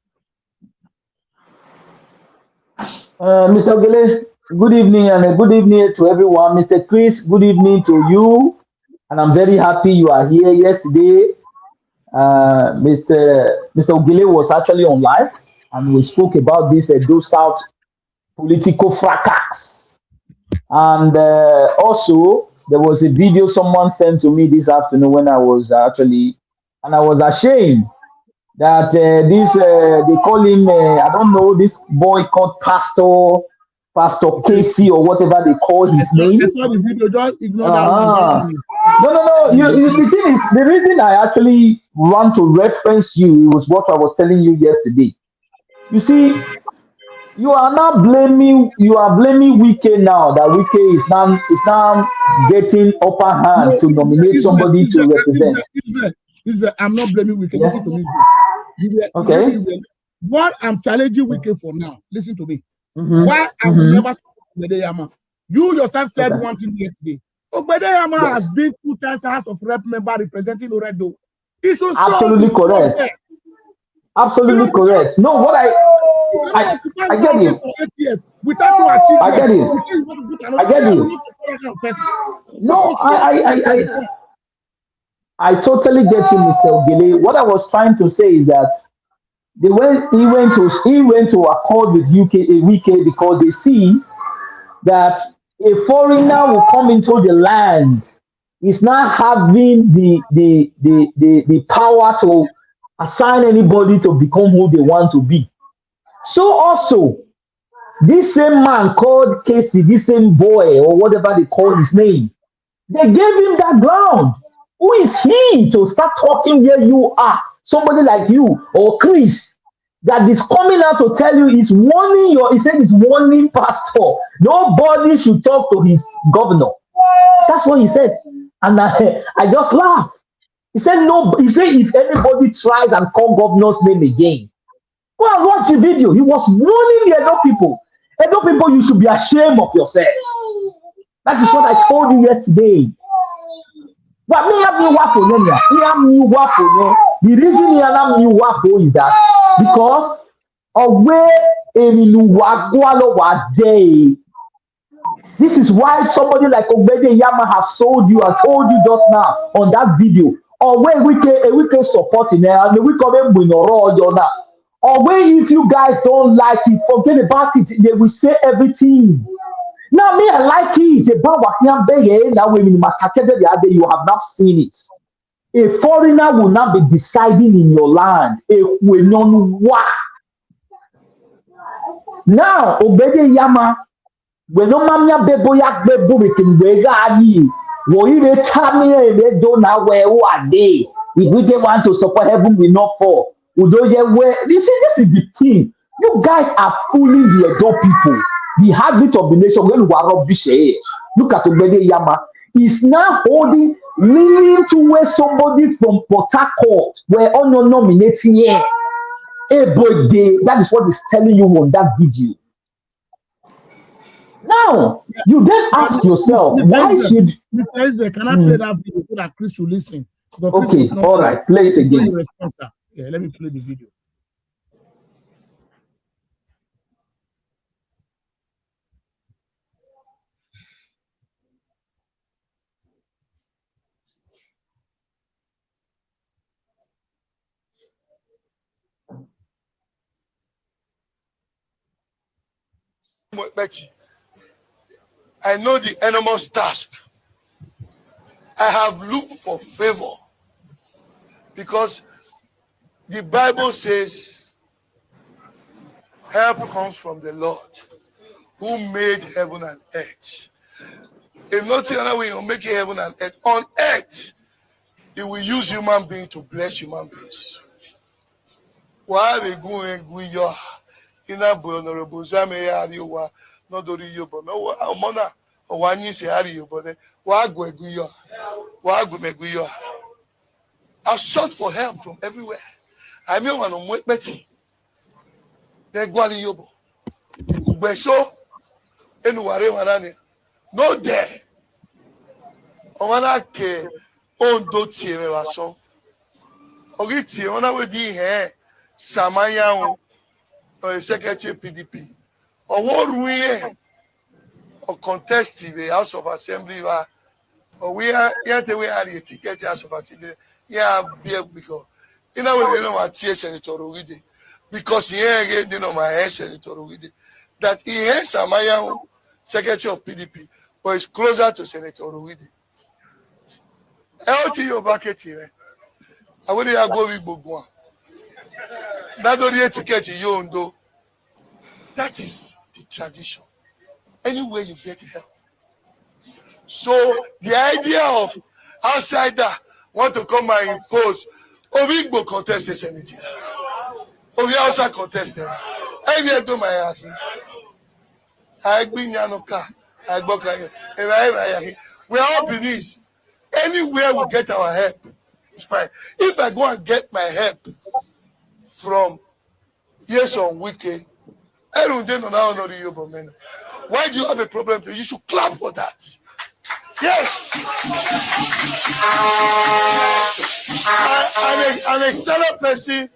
Mr. Ogele, good evening and a good evening to everyone. Mr. Chris, good evening to you. And I'm very happy you are here yesterday. Mr. Ogele was actually on live and we spoke about this Edo South political fracas. And also, there was a video someone sent to me this afternoon when I was actually, and I was ashamed that they call him, I don't know, this boy called Pastor Casey or whatever they call his name. I saw the video, just ignore that one. No. The thing is, the reason I actually want to reference you was what I was telling you yesterday. You see, you are now blaming. You are blaming Wike now. That Wike is now getting upper hand No, to nominate somebody to represent. Israel. I'm not blaming Wike. Yes. Listen to me, Israel. Okay. What I'm challenging Wike for now, listen to me. Mm-hmm. Why I will never support Ogbedeyama. You yourself said Okay. one thing yesterday. Ogbedeyama has been 2 times House of Rep member representing Oredo. He should show us his Absolutely correct. progress. Absolutely correct. No, what I I get you. for 8 years without no I achievement. get You it. say you want to go to I another. get I will it. not support that kind of person. No, Show us what you have. I totally get you, Mr. Ogele. What I was trying to say is that he went to accord with UK because they see that a foreigner will come into the land is not having the power to assign anybody to become who they want to be. So also, this same man called Casey, this same boy or whatever they call his name, they gave him that ground. Who is he to start talking where you are? Somebody like you or Chris that is coming out to tell you he said he's warning pastor. Nobody should talk to his governor. That's what he said. And I just laughed. He said no, he said if anybody tries and call governor's name again, go and watch the video. He was warning the Edo people. Edo people, you should be ashamed of yourself. That is what I told you yesterday. But me have new wapo nenya. Me have new wapo ne. The reason he have new wapo is that because of where Eminu Wagwalo wa day. This is why somebody like Ogbede Yama has sold you and told you just now on that video. Or where we can support him and we come in with no raw. Or where if you guys don't like it, forget about it. They will say everything. Now, me, I like it. About Wakiam Beye, now when the other you have not seen it. A foreigner will not be deciding in your land. Now, Obede Yama, when no mamia bebo yak bebo we can wegani. Wo even tell me they don't know where are they. If we don't want to support heaven, we not fall. This is the thing. You guys are fooling the Edo people. The habit of the nation when we are rubbish. Look at Obede Yama. He's now leaning to where somebody from Port Harcourt were on your nominating here. That is what he's telling you on that video. Now, you then ask yourself, why should Mr. Israel, can I play that video so that Chris will listen? Okay, all right, play it again. Yeah, let me play the video. I know the enormous task. I have looked for favor because the Bible says help comes from the Lord who made heaven and earth. If not another way, he'll make heaven and earth. On earth, he will use human beings to bless human beings. Why we go and go your ina honorable Zame Ariwa, not do you, but no, Mona, or one year say Ario, but why go and go your? Why go and go your? I've sought for help from everywhere. I mean, one on Betty. Then go on Yobo. Beso, and Ware no there. Omana ke ondo tie me waso. Ogi tie ona we di he Samaya o secretary PDP. Owo ruye o contest the House of Assembly wa o we are the ticket House of Assembly. Yeah, because you know we know what tie Senator Ogide because he again you know my Senator Ogide that he has Samaya secretary of PDP but is closer to Senator Ogide. LT your bucket here. I would go with Bogwan. Not only a ticket you undo. That is the tradition. Anywhere you get help. So the idea of outsider want to come and impose. Ovigbo contest the Senate. Ovi outside contest. I do my I bring Yanoka. I boka. We all believe anywhere we get our help, it's fine. If I go and get my help from Yes on Wiki, I don't know now the Yobo men. Why do you have a problem? You should clap for that. Yes. An external person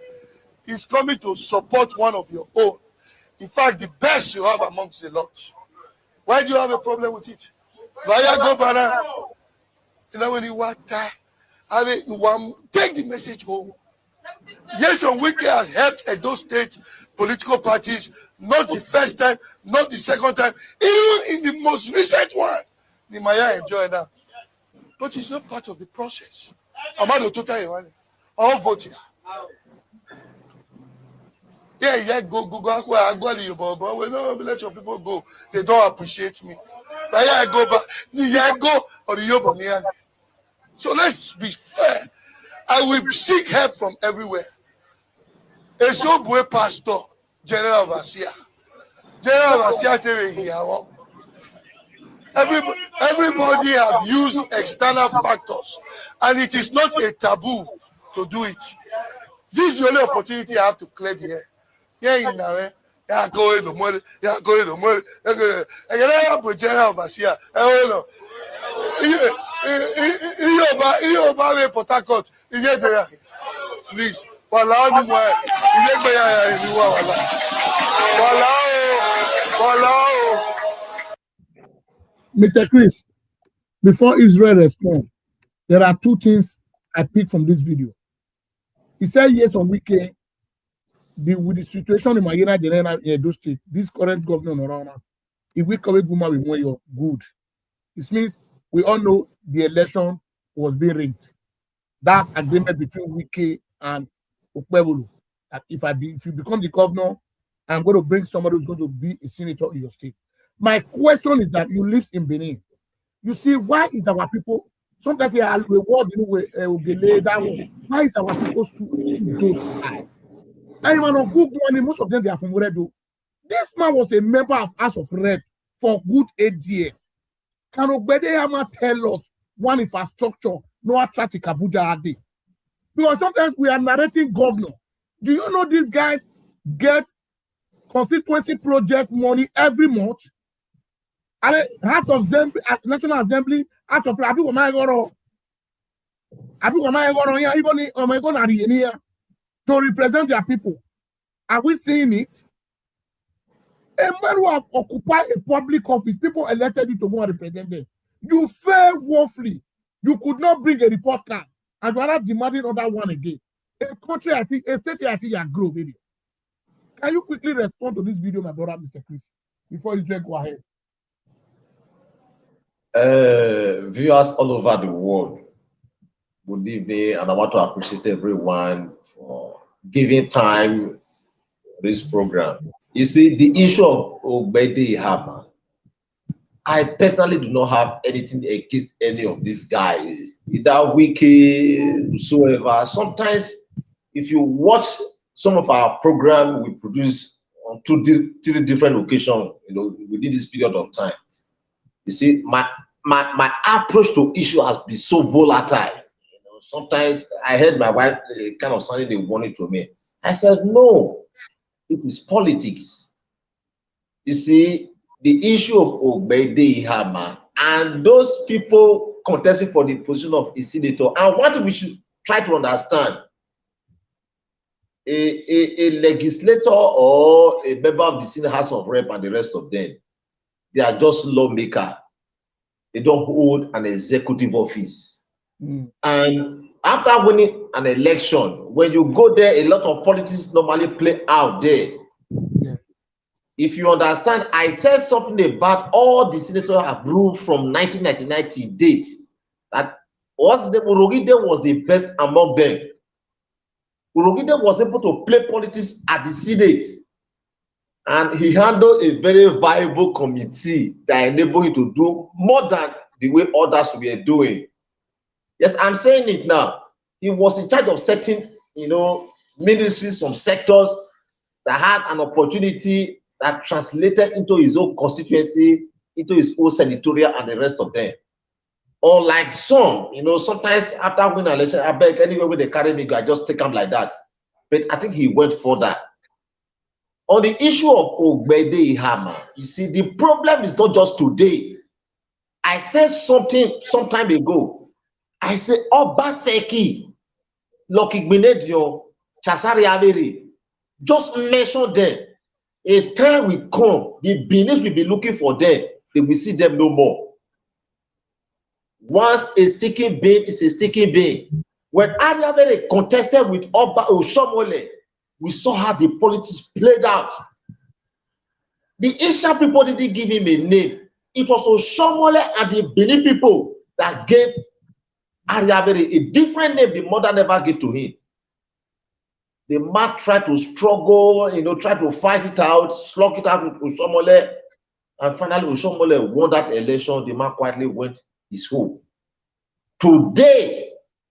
is coming to support one of your own. In fact, the best you have amongst the lot. Why do you have a problem with it? Why go banana? You know when you want to take the message home. Yes, on Wiki has helped Edo State political parties, not the first time, not the second time, even in the most recent one. The Maya enjoy now. But it's not part of the process. I'm not total all vote here. Yeah, go, I go to you, but we don't let your people go. They don't appreciate me. But yeah, I go back. Yeah, go or the Yobo. So let's be fair. I will seek help from everywhere. A Sobwe pastor, General Vasia. General Vasia here. Everybody have used external factors, and it is not a taboo to do it. This is the only opportunity I have to clear the air. Yeah, in now, yeah, go in the money, yeah, go in the money. I can help with General Vasia. You Port Harcourt, please. Mr. Chris, before Israel respond, there are two things I picked from this video. He said yes on weekend, with the situation in Mayena General in Edo State, this current governor around, if we come with Buma with more good. This means we all know the election was being rigged. That's agreement between Wike and Okpebholo. That if you become the governor, I'm going to bring somebody who's going to be a senator in your state. My question is that you live in Benin. You see, why is our people sometimes they are reward that one? Why is our people so high? And even on good money, most of them they are from Uredo. This man was a member of House of Rep for good 8 years. Can Ogbedeyama tell us one infrastructure no attract Abuja Ade? Because sometimes we are narrating governor. Do you know these guys get constituency project money every month? House of Assembly, National Assembly, House of to represent their people. Are we seeing it? A man who have occupied a public office, people elected you to go and represent them. You fail woefully. You could not bring a report card, and you are not demanding another one again. A country, I think, a state, I think, you are grow, baby. Can you quickly respond to this video, my brother, Mr. Chris, before Israel go ahead? Viewers all over the world, good evening, and I want to appreciate everyone for giving time to this program. You see, the issue of Ogbedeyama, I personally do not have anything against any of these guys, either Wiki, whosoever. Sometimes, if you watch some of our program we produce on three different occasions, within this period of time, you see, my approach to issue has been so volatile. Sometimes I heard my wife kind of sounding a warning to me. I said, no, it is politics. You see, the issue of Ogbedeyama and those people contesting for the position of a senator, and what we should try to understand, a legislator or a member of the Senate House of Rep and the rest of them, they are just lawmakers. They don't hold an executive office. And after winning an election, when you go there, a lot of politics normally play out there. Yeah. If you understand, I said something about all the senators have ruled from 1999 to date. That Urogide was the best among them. Urogide was able to play politics at the Senate, and he handled a very viable committee that enabled him to do more than the way others were doing. Yes, I'm saying it now. He was in charge of certain, ministries, some sectors that had an opportunity that translated into his own constituency, into his own senatorial and the rest of them. Or like some, sometimes after winning an election, I beg anywhere where they carry me, I just take them like that. But I think he went further. On the issue of Ogbede Ihama, you see, the problem is not just today. I said something some time ago. I said, Obaseki, Lucky Gbenedio, Chasari Amiri, just mention them. A time will come, the Benin will be looking for them. They will see them no more. Once a sticking bean is a sticking bean. When Ariamere contested with Oba Oshomole, we saw how the politics played out. The Asian people didn't give him a name. It was Oshomole and the Benin people that gave Ariamere a different name the mother never gave to him. The man tried to struggle, tried to fight it out, slug it out with Oshomole, and finally Oshomole won that election. The man quietly went his home. Today,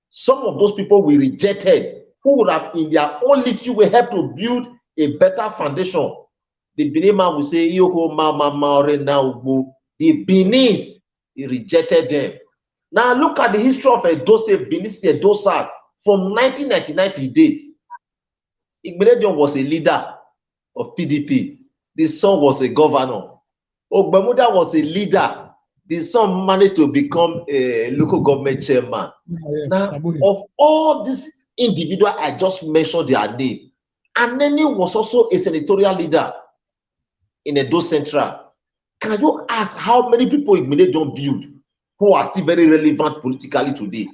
some of those people we rejected, who would have in their own little way helped to build a better foundation. The Benin man will say, the Benin, he rejected them. Now look at the history of Edo State, Benin State, Edo South, from 1999 to date. Igbenedion was a leader of PDP. The son was a governor. Ogbemuda was a leader. The son managed to become a local government chairman. Now, of all these individuals I just mentioned their name, Aneni was also a senatorial leader in Edo Central. Can you ask how many people Igbenedion build who are still very relevant politically today?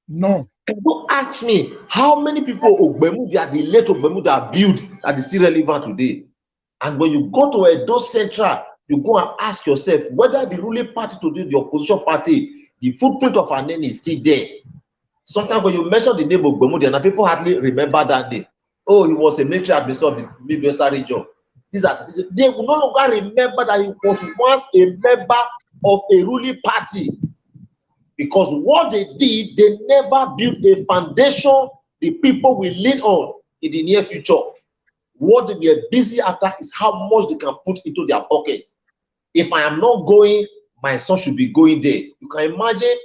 No. Can you ask me how many people Ogbemudia, the late Ogbemudia, build that is still relevant today? And when you go to Edo Central, you go and ask yourself whether the ruling party today, the opposition party, the footprint of Aneni is still there. Sometimes when you mention the name of Ogbemudia, now people hardly remember that name. Oh, he was a military administrator of the Midwestern region. They will no longer remember that he was once a member of a ruling party. Because what they did, they never built a foundation the people will lean on in the near future. What they are busy after is how much they can put into their pocket. If I am not going, my son should be going there. You can imagine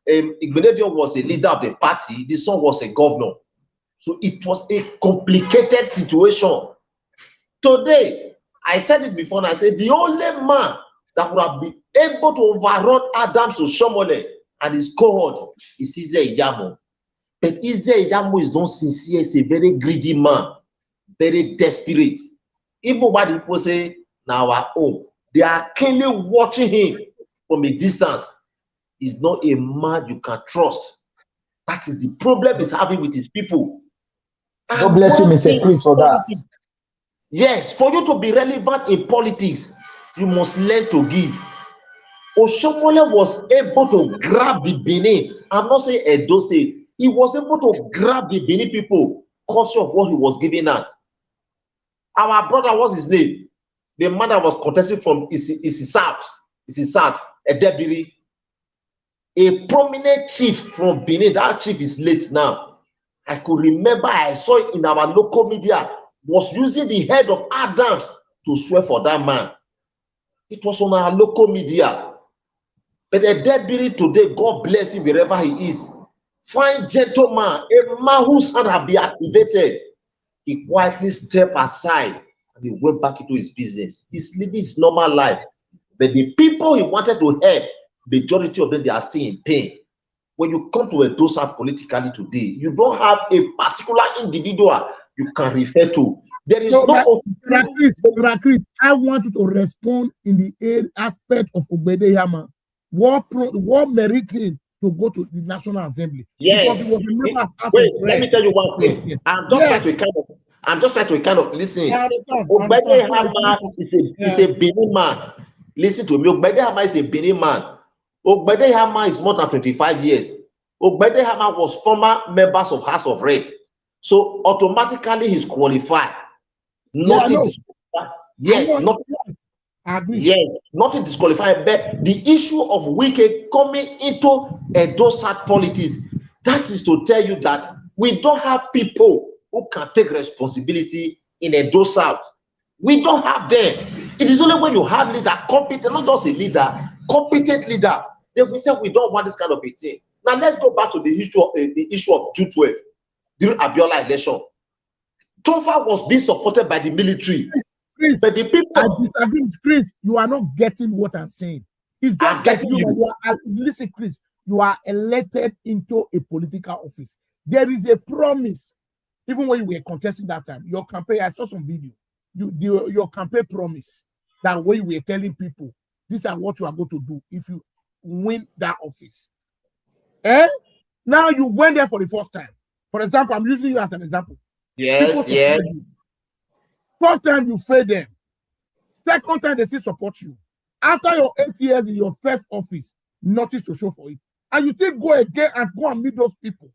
Igbenedion was a leader of the party, the son was a governor. So it was a complicated situation. Today, I said it before, and I said the only man that would have been able to overrun Adams Oshomole and his cohort is Ize Ijamo. But Ize Ijamo is not sincere, he's a very greedy man, very desperate. Even when the people say, now our home, they are keenly watching him from a distance. He's not a man you can trust. That is the problem he's having with his people. God bless you, Mr. Chris, for that. Yes, for you to be relevant in politics, you must learn to give. Oshomole was able to grab the Benin. I'm not saying Edo State. He was able to grab the Benin people because of what he was giving out. Our brother, what's his name? The man that was contesting from Isisat, Edebiri. A prominent chief from Benin. That chief is late now. I could remember, I saw it in our local media, was using the head of Adams to swear for that man. It was on our local media. But Edebiri today, God bless him wherever he is. Fine gentleman, a man whose hand had been activated. He quietly stepped aside and he went back into his business. He's living his normal life. But the people he wanted to help, majority of them, they are still in pain. When you come to a dosa politically today, you don't have a particular individual you can refer to. There is Chris, I want you to respond in the aspect of Ogbede Ihama. What merit him to go to the National Assembly? Yes. Because he was a member of Wait, let me tell you one thing. I'm just trying to kind of listen. Ogbede Ihama is a Benin man. Listen to me. Ogbede Ihama is a Benin man. Ogbede Ihama is more than 25 years. Ogbede Ihama was former members of House of Rep. So automatically he's qualified. Nothing. Yes, not. I agree. Yes, nothing disqualified, but the issue of Wike coming into Edo South politics, that is to tell you that we don't have people who can take responsibility in Edo South. We don't have them. It is only when you have leader, competent, not just a leader, competent leader, then we say we don't want this kind of a thing. Now let's go back to the issue of June 12 during Abiola election. Tofa was being supported by the military. Chris, but the people, I disagree with Chris. You are not getting what I'm saying. It's just like you are, listen, Chris, you are elected into a political office. There is a promise. Even when you were contesting that time, your campaign, I saw some video. Your campaign promise that when you were telling people, this is what you are going to do if you win that office. Now you went there for the first time. For example, I'm using you as an example. Yes, yes. First time you fail them. Second time they still support you. After your 8 years in your first office, nothing to show for it. And you still go again and go and meet those people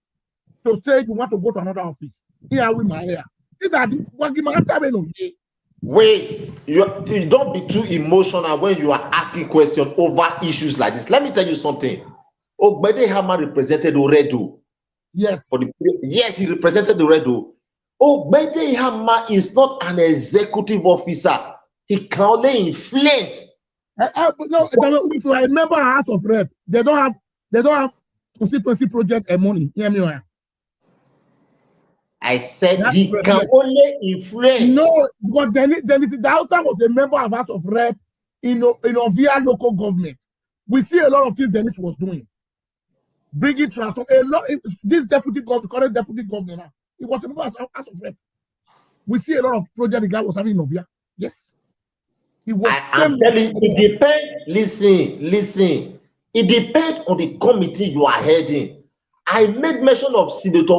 to say you want to go to another office. Here with my hair. These are the wait, you don't be too emotional when you are asking questions over issues like this. Let me tell you something. Ogbede Hama represented Oredo. Yes. Yes, he represented Oredo. Ogbede Hama is not an executive officer. He can only influence. No, if I remember House of Rep, they don't have constituency project and money. Hear me? I said he can only influence. No, because then the outside was a member of House of Rep in Ovia local government. We see a lot of things Dennis was doing. Bringing transform a lot. This deputy governor, current deputy governor, he was a member of House of Rep. We see a lot of projects the guy was having in Ovia. Yes. I'm telling you, it depends. Listen. It depends on the committee you are heading. I made mention of Senator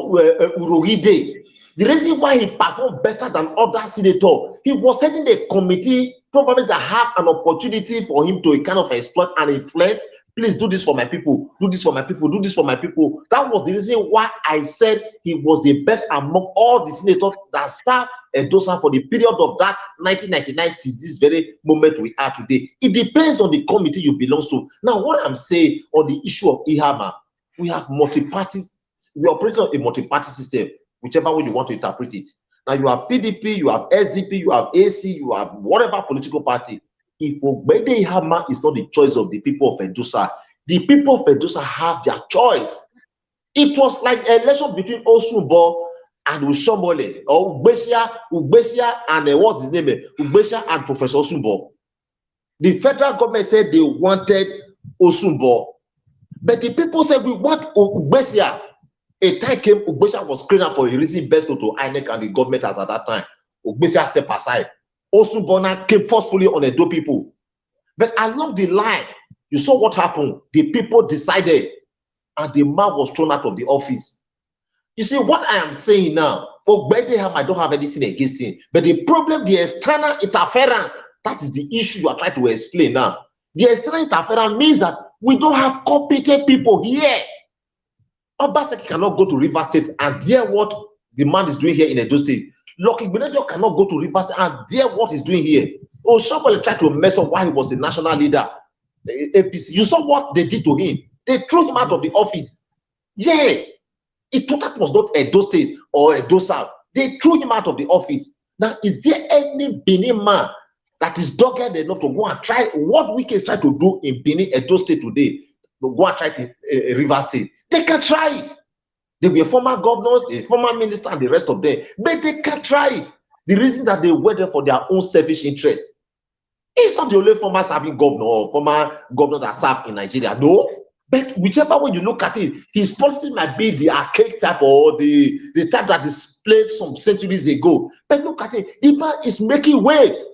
Urogide. The reason why he performed better than other senators, he was heading a committee probably that have an opportunity for him to kind of exploit and influence. Please do this for my people, do this for my people, do this for my people. That was the reason why I said he was the best among all the senators that served Edosa for the period of that 1999 to this very moment we are today. It depends on the committee you belong to. Now, what I'm saying on the issue of IHAMA, we have multi-party, we operate on a multi-party system, whichever way you want to interpret it. Now, you have PDP, you have SDP, you have AC, you have whatever political party. If Ogbede Ihama is not the choice of the people of Edosa, the people of Edosa have their choice. It was like an election between Osunbo and Ushomole, or Ugbesia and what's his name? Ugbesia and Professor Osunbo. The federal government said they wanted Osunbo, but the people said we want Ugbesia. A time came, Ugbesia was cleared for a reason best to INEC and the government as at that time. Ugbesia stepped aside. Osunbona came forcefully on Edo people. But along the line, you saw what happened. The people decided, and the man was thrown out of the office. You see, what I am saying now, I don't have anything against him. But the problem, the external interference, that is the issue you are trying to explain now. The external interference means that we don't have competent people here. Obaseki cannot go to Rivers State and hear what the man is doing here in Edo State. Lucky Benedio cannot go to Rivers State and hear what he's doing here. Oh, somebody tried to mess up while he was a national leader. APC. You saw what they did to him. They threw him out of the office. Yes. That was not Edo State or Edo South. They threw him out of the office. Now, is there any Benin man that is dogged enough to go and try what Wike is trying to do in Benin, Edo State today? To go and try to Rivers State. They can try it. They were former governors, a former minister, and the rest of them. But they can try it. The reason that they were there for their own selfish interest. He's not the only former serving governor or former governor that served in Nigeria. No. But whichever way you look at it, his politics might be the archaic type or the type that is played some centuries ago. But look at it. The man is making waves.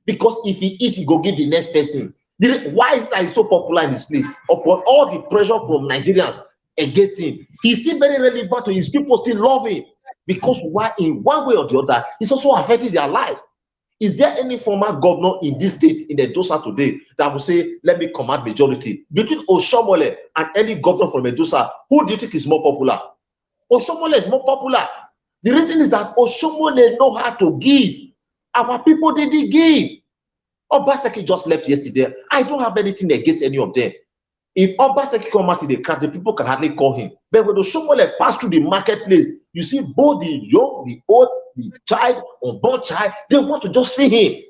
Because if he eats, he go give the next person. Why is that he's so popular in this place? Upon all the pressure from Nigerians against him, he's still very relevant to his people, still love him. Because why, in one way or the other, it's also affecting their lives. Is there any former governor in this state, in Edosa today, that will say, let me command majority? Between Oshomole and any governor from Edosa, who do you think is more popular? Oshomole is more popular. The reason is that Oshomole know how to give. Our people didn't give. Obaseki just left yesterday. I don't have anything against any of them. If Obaseki come out in the crowd, the people can hardly call him. But when the Shomole pass through the marketplace, you see both the young, the old, the child, unborn child, they want to just see him.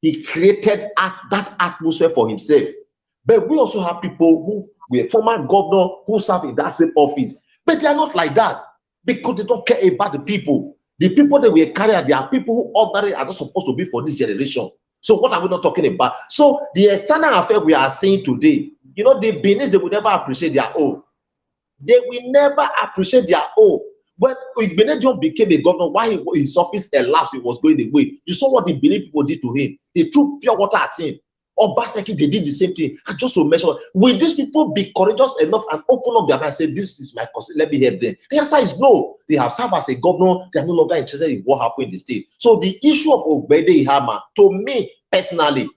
He created that atmosphere for himself. But we also have people who were former governor who serve in that same office. But they are not like that because they don't care about the people. The people that we carry, they are people who ordinarily are not supposed to be for this generation. So what are we not talking about? So the external affair we are seeing today, you know, the Benin, they will never appreciate their own. They will never appreciate their own. When Benin became a governor, while his office elapsed, it was going away. You saw what the Benin people did to him. They threw pure water at him. Obaseki, they did the same thing. And just to mention, will these people be courageous enough and open up their mind and say, this is my cause, let me help them? The answer is no. They have served as a governor. They are no longer interested in what happened in the state. So the issue of Ogbede Ihama, to me personally,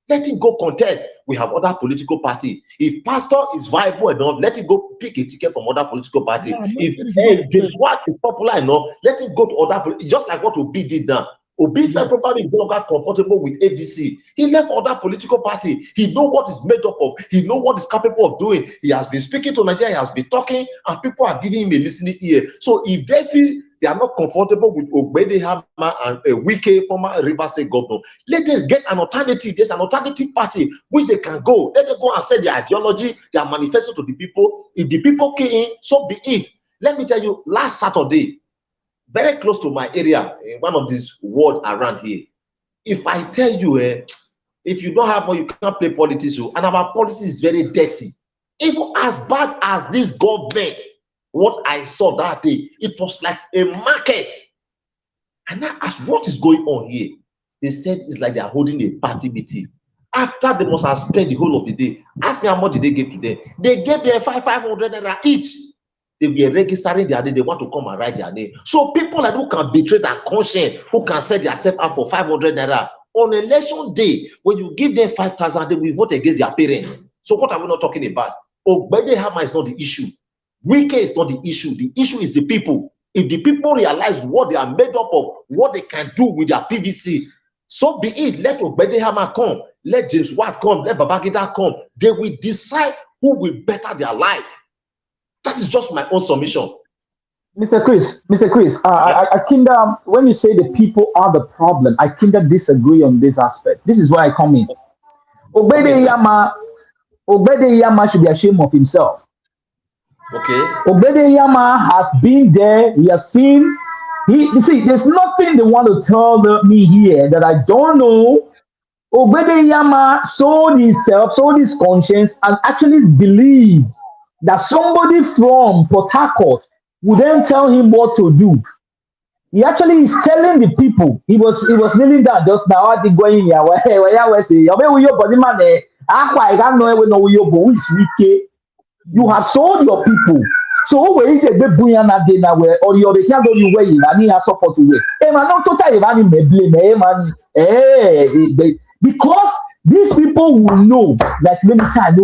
let him go contest. We have other political party. If pastor is viable enough, let him go pick a ticket from other political party. Yeah, If James Watt is popular enough, let him go to other, just like what Obi did now. Obi felt probably no longer comfortable with ADC. He left other political party. He know what is made up of. He know what is capable of doing. He has been speaking to Nigeria. He has been talking, and people are giving him a listening ear. So if they feel they are not comfortable with Ogbede Ihama and a Wike, former Rivers State governor, let them get an alternative. There's an alternative party which they can go. Let them go and say their ideology, their manifesto to the people. If the people came in, so be it. Let me tell you, last Saturday, very close to my area, in one of these wards around here, if I tell you, if you don't have money, you can't play politics, and our politics is very dirty. Even as bad as this government, what I saw that day, it was like a market. And I asked, what is going on here? They said it's like they are holding a party meeting. After they must have spent the whole of the day, ask me how much did they give to them? They gave them 500 naira each. They were registering their name. They want to come and write their name. So people like who can betray their conscience, who can set themselves up for 500 naira on election day, when you give them 5,000, they will vote against their parents. So what are we not talking about? Ogbede Ihama is not the issue. Wike is not the issue. The issue is the people. If the people realize what they are made up of, what they can do with their PVC, so be it. Let Ogbede Ihama come. Let James Watt come. Let Babangida come. They will decide who will better their life. That is just my own submission. Mr. Chris, I kind of, when you say the people are the problem, I kind of disagree on this aspect. This is where I come in. Ogbede Ihama should be ashamed of himself. Okay. Ogbede Ihama has been there. He has seen. You see, there's nothing they want to tell me here that I don't know. Ogbede Ihama sold himself, sold his conscience, and actually believed that somebody from Port Harcourt would then tell him what to do. He actually is telling the people. He was kneeling down just now. I think going here. You have sold your people. So where is the baby and a dinner where or your can't go you way and he has support away. Man, not totally man blame man. Because these people will know that many times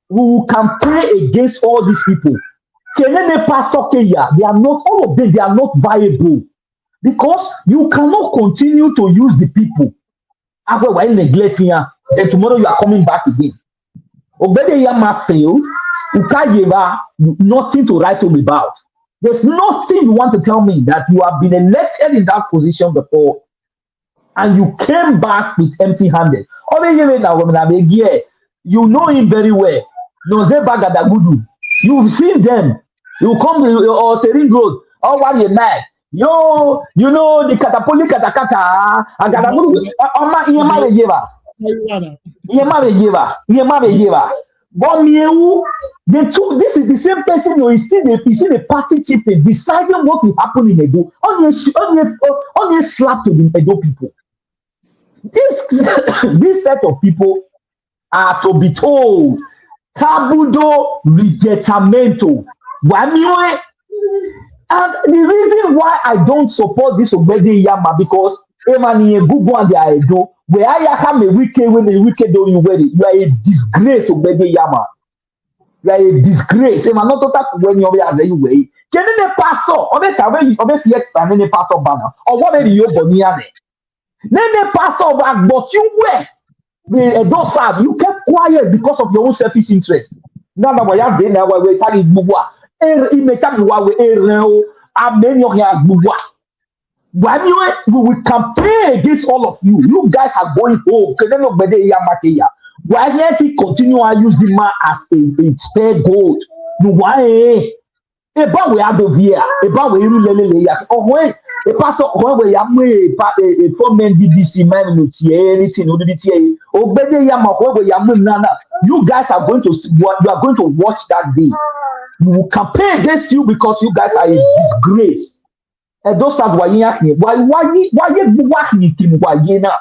we will campaign against all these people. Pastor Kenya, they are not, all of them, they are not viable. Because you cannot continue to use the people. While neglecting her, then tomorrow you are coming back again. Ogbede Ihama failed. Ukayeva, nothing to write home about. There's nothing you want to tell me that you have been elected in that position before and you came back with empty-handed. You know him very well. You've seen them. You come to Sering Road, oh, what you mad? Yo, you know the Katapoli Katakata, and Katabudu, Oma Yema. But this is the same person you see the party chief deciding what will happen in Edo. Only slap to the Edo people. This set of people are to be told Kabudo rejectamento. And the reason why I don't support this Ogbede Ihama because Emani Gugu and the Edo, where I have a wicked when the wicked don't you wear it. You are a disgrace, Ogbede Ihama. You are a disgrace. Emani not talk when you are you way. Can the pastor or the time you fear and the pastor banner or what are you boniane? Then the pastor of that, but you were those sad. You kept quiet because of your own selfish interest. Now that we are there, now we tell it bubwa. He make up we when we will campaign against all of you. You guys are going home. Why can't he continue using ma as a scapegoat? You why? Eba we are here. Eba we you lele ya. Oh when a pastor when we am a former BBC man no tie anything no did tie. Obede ya ma when we am nana. You guys are going to you are going to watch that day. We will campaign against you because you guys are a disgrace. And those are why you na.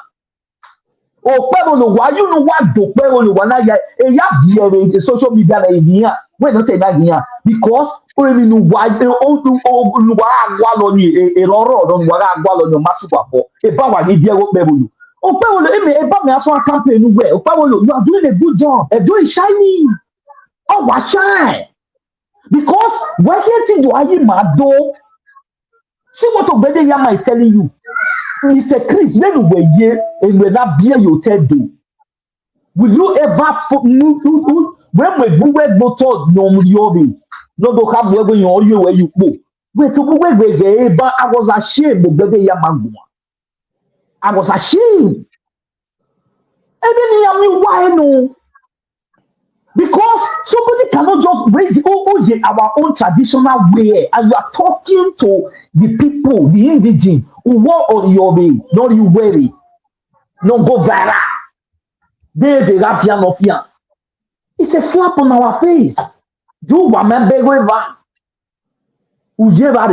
Oh, pero why you know what do pero no wana ya the social media na here. We don't say that here because we know why ni e roro don wa agwa no masupapo. E ba wa ni dia wo pebulu. Oh, pero e ba me aso campaign no we. Oh, pero you are doing a good job. E doing shiny. Oh, watch out. Because why can't you are mad though? See what Obede Yama is telling you. Mr. Chris, then we here and we not beer your TED do. Will you ever when we go motor no yobi? No do have where you where you go. Wait to go but I was ashamed of Obede Yama. I was ashamed. And then why no? Because somebody cannot just raise our own traditional way, and you are talking to the people, the indigenous, who walk on your way, not you worry, no go viral. They have no fear. It's a slap on our face. You remember where Ujeva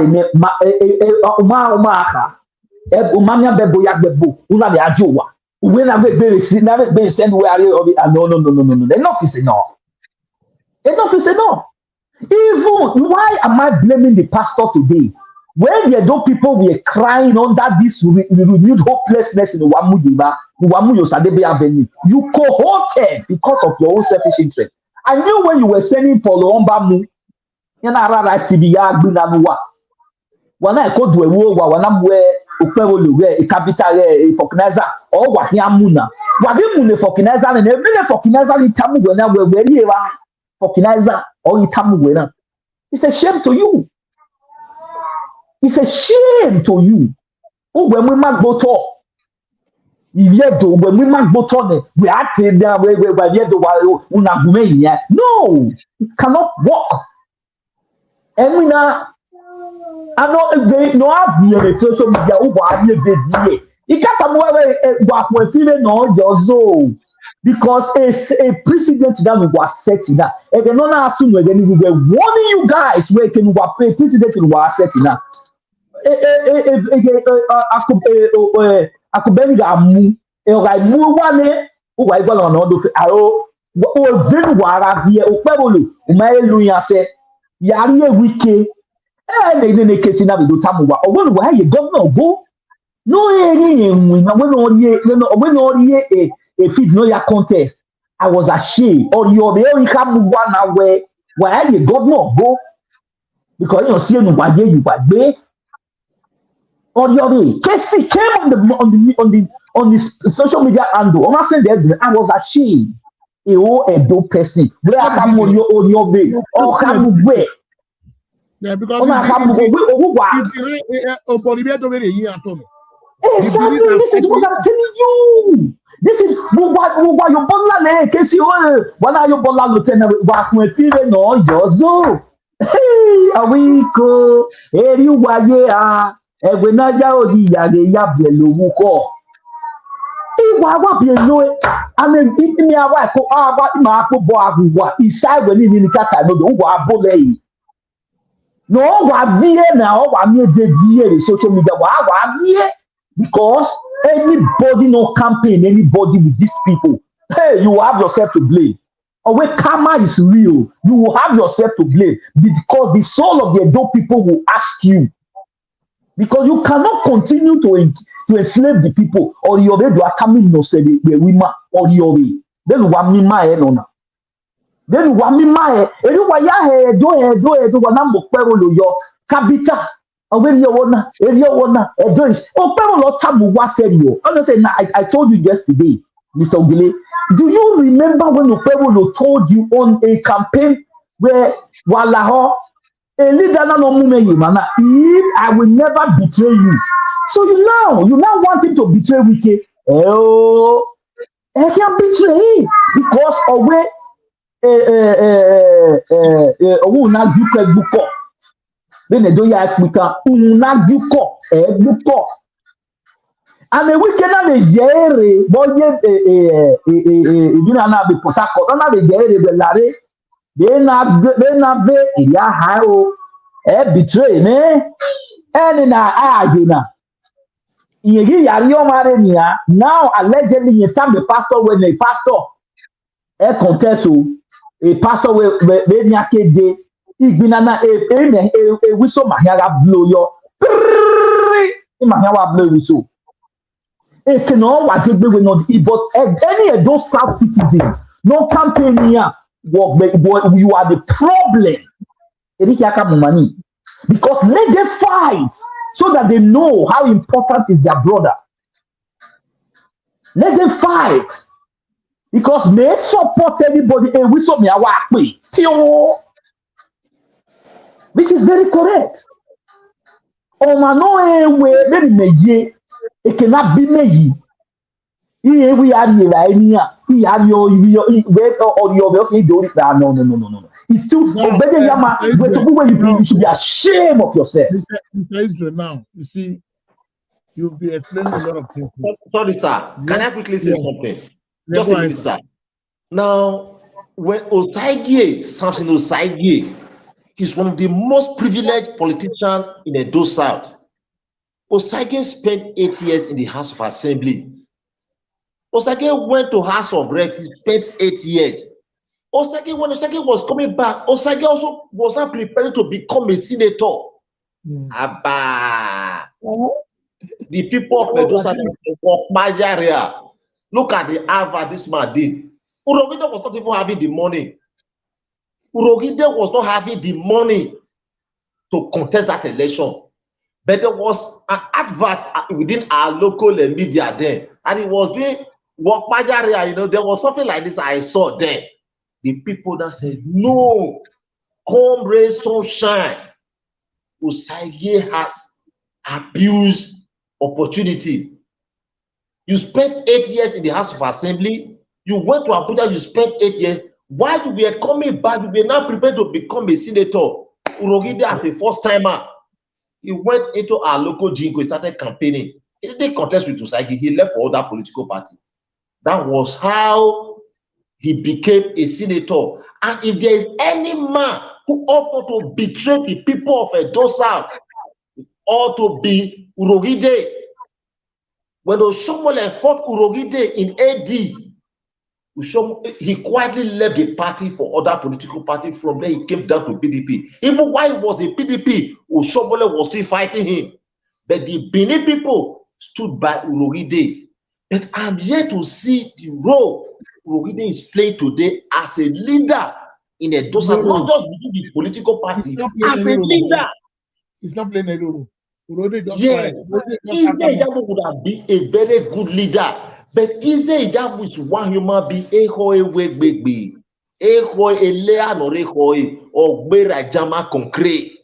umamia bebo yak bebo una de ajowa. When I be send where no. Enough is enough. Enough is enough. Even why am I blaming the pastor today? When the adult people were crying under this renewed hopelessness in the Wamu Yosadebe Avenue, you cohorted because of your own selfish interest. I knew when you were sending Paulo Ombamu, when I called you a war, when I'm where a capital a Fokinaza or Wahiamuna. Wabimune Fokinaza and every Fokinaza in Tamu when I were where you are Fokinaza or in Tamu when it's a shame to you. It's a shame to you. Oh, when we might go talk. When we might go talk, we are taking there where no, it cannot work. And we now. I know they no have social media over here. You can't somewhere no just because a precedent that was setting up. And then not assume we were warning you guys where can we pay precedent was setting up. I could bend amu one who I got on order. Oh, then what I hear, oh, Pebble, my Luya said, Yari wiki. And they didn't case in the Tamuwa. Or when why you governor go? No, when only a fit no contest. I was ashamed. Or you're the only come 1 hour. Why you governor go? Because you're seeing why you but babe. Or you're the Casey came on the social media and do. I'm saying that I was ashamed. A dope person. Where I come on your way or come away. Yeah, because exactly, this is what I'm telling you. This is what your bola Casey. What are your bola lieutenant? What we feel no yozo. Hey, a week go. Hey, you why yeah? And when I go the ya below. What be no? I mean, if me a wife go about my boy, what inside when in the cat, I know the boy. No, what be now? What me the social media? What be because anybody no campaign anybody with these people. Hey, you have yourself to blame. Or when karma is real, you will have yourself to blame because the soul of the adult people will ask you. Because you cannot continue to enslave the people or your way to coming no say the women or your way. Then what me my no. Then what me my anyway do one number yo capital area one, a Joyce. Oh, Pamela Tabu was said you. Honestly, I told you yesterday, Mr. Ogile. Do you remember when your Pamela told you on a campaign where Wallaho, a leader no mana, if I will never betray you. So you now want him to betray Wiki. Oh, I can't betray him because of where na dukọ gbukọ bẹ́ẹ̀ ni ya ekpika na dukọ gbukọ and ewike na le yere bọye ebi na be Port Harcourt na le yere be lare de na be ya ha o betray me ẹni na aje na ìyẹn yari o mare ni ya now allegedly yẹn time the pastor when the pastor contest o a pastor we ni akede igbina na wiso mahiara blow yo mahiara blow wiso it no wa je gbe no but any of those South citizen no campaign here you are the problem eriki aka money because let them fight so that they know how important is their brother. Let them fight. Because may support everybody and we saw me a way. Which is very correct. Oh man, no way, maybe me it cannot be me. Here we are here, right here. He are your or your no. It's too better yama. You should be ashamed of yourself. Mr. Israel, now you see, you'll be explaining a lot of things. Sorry, sir. Can I quickly say something? Just a minute, sir. Now, when Samson Osagie is one of the most privileged politicians in Edo South. Osagie spent 8 years in the House of Assembly. Osagie went to House of Rep. He spent 8 years. When Osagie was coming back, Osagie also was not preparing to become a senator. Abba. The people of Edo South look at the Harvard this man did. Urogide was not even having the money. Urogide was not having the money to contest that election. But there was an advert within our local media then, and it was doing work Majaria, there was something like this I saw there. The people that said, no, come raise sunshine. Osagie has abused opportunity. You spent 8 years in the House of Assembly. You went to Abuja, you spent 8 years. While you were coming back, you were now prepared to become a senator. Urogide as a first timer. He went into our local jingo, he started campaigning. He didn't contest with Osagie, he left for other political party. That was how he became a senator. And if there is any man who ought not to betray the people of Edo South, it ought to be Urogide. When Oshomole fought Urogide in AD, he quietly left the party for other political parties. From there, he came down to PDP. Even while he was in PDP, Oshomole was still fighting him. But the Benin people stood by Urogide. But I'm here to see the role Urogide is playing today as a leader in Edo South, not just within the political party, as a leader. He's not playing any role. Yeah, Ize Ijamu would have been a very good leader, but Ize Ijamu is one human being. Ehoe wegbegbe, ehoe elea no ehoe ogbera jama concrete.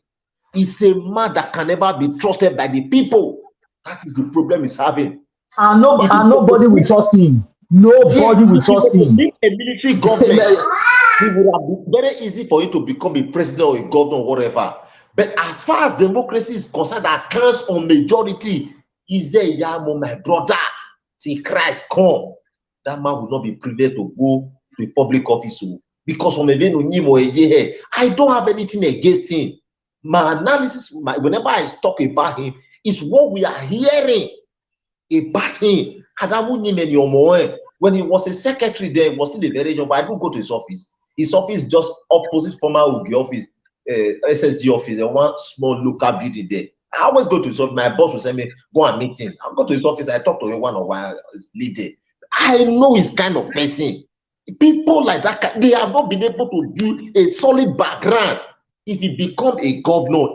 He's a man that can never be trusted by the people. That is the problem he's having. And nobody will trust him. Nobody will trust him. A military government, it would have been very easy for you to become a president or a governor or whatever. But as far as democracy is concerned, that counts on majority. Ize Ijamu, my brother, till Christ come, that man will not be privileged to go to a public office because I don't have anything against him. My analysis, whenever I talk about him, is what we are hearing about him. When he was a secretary there, he was still a very young, but I don't go to his office. His office just opposite former Ugi office. SSG office, and one small local building there. I always go to his office. My boss will send me, go and meet him. I'll go to his office, I talk to him one on one, leader. I know his kind of person. People like that, they have not been able to build a solid background if he become a governor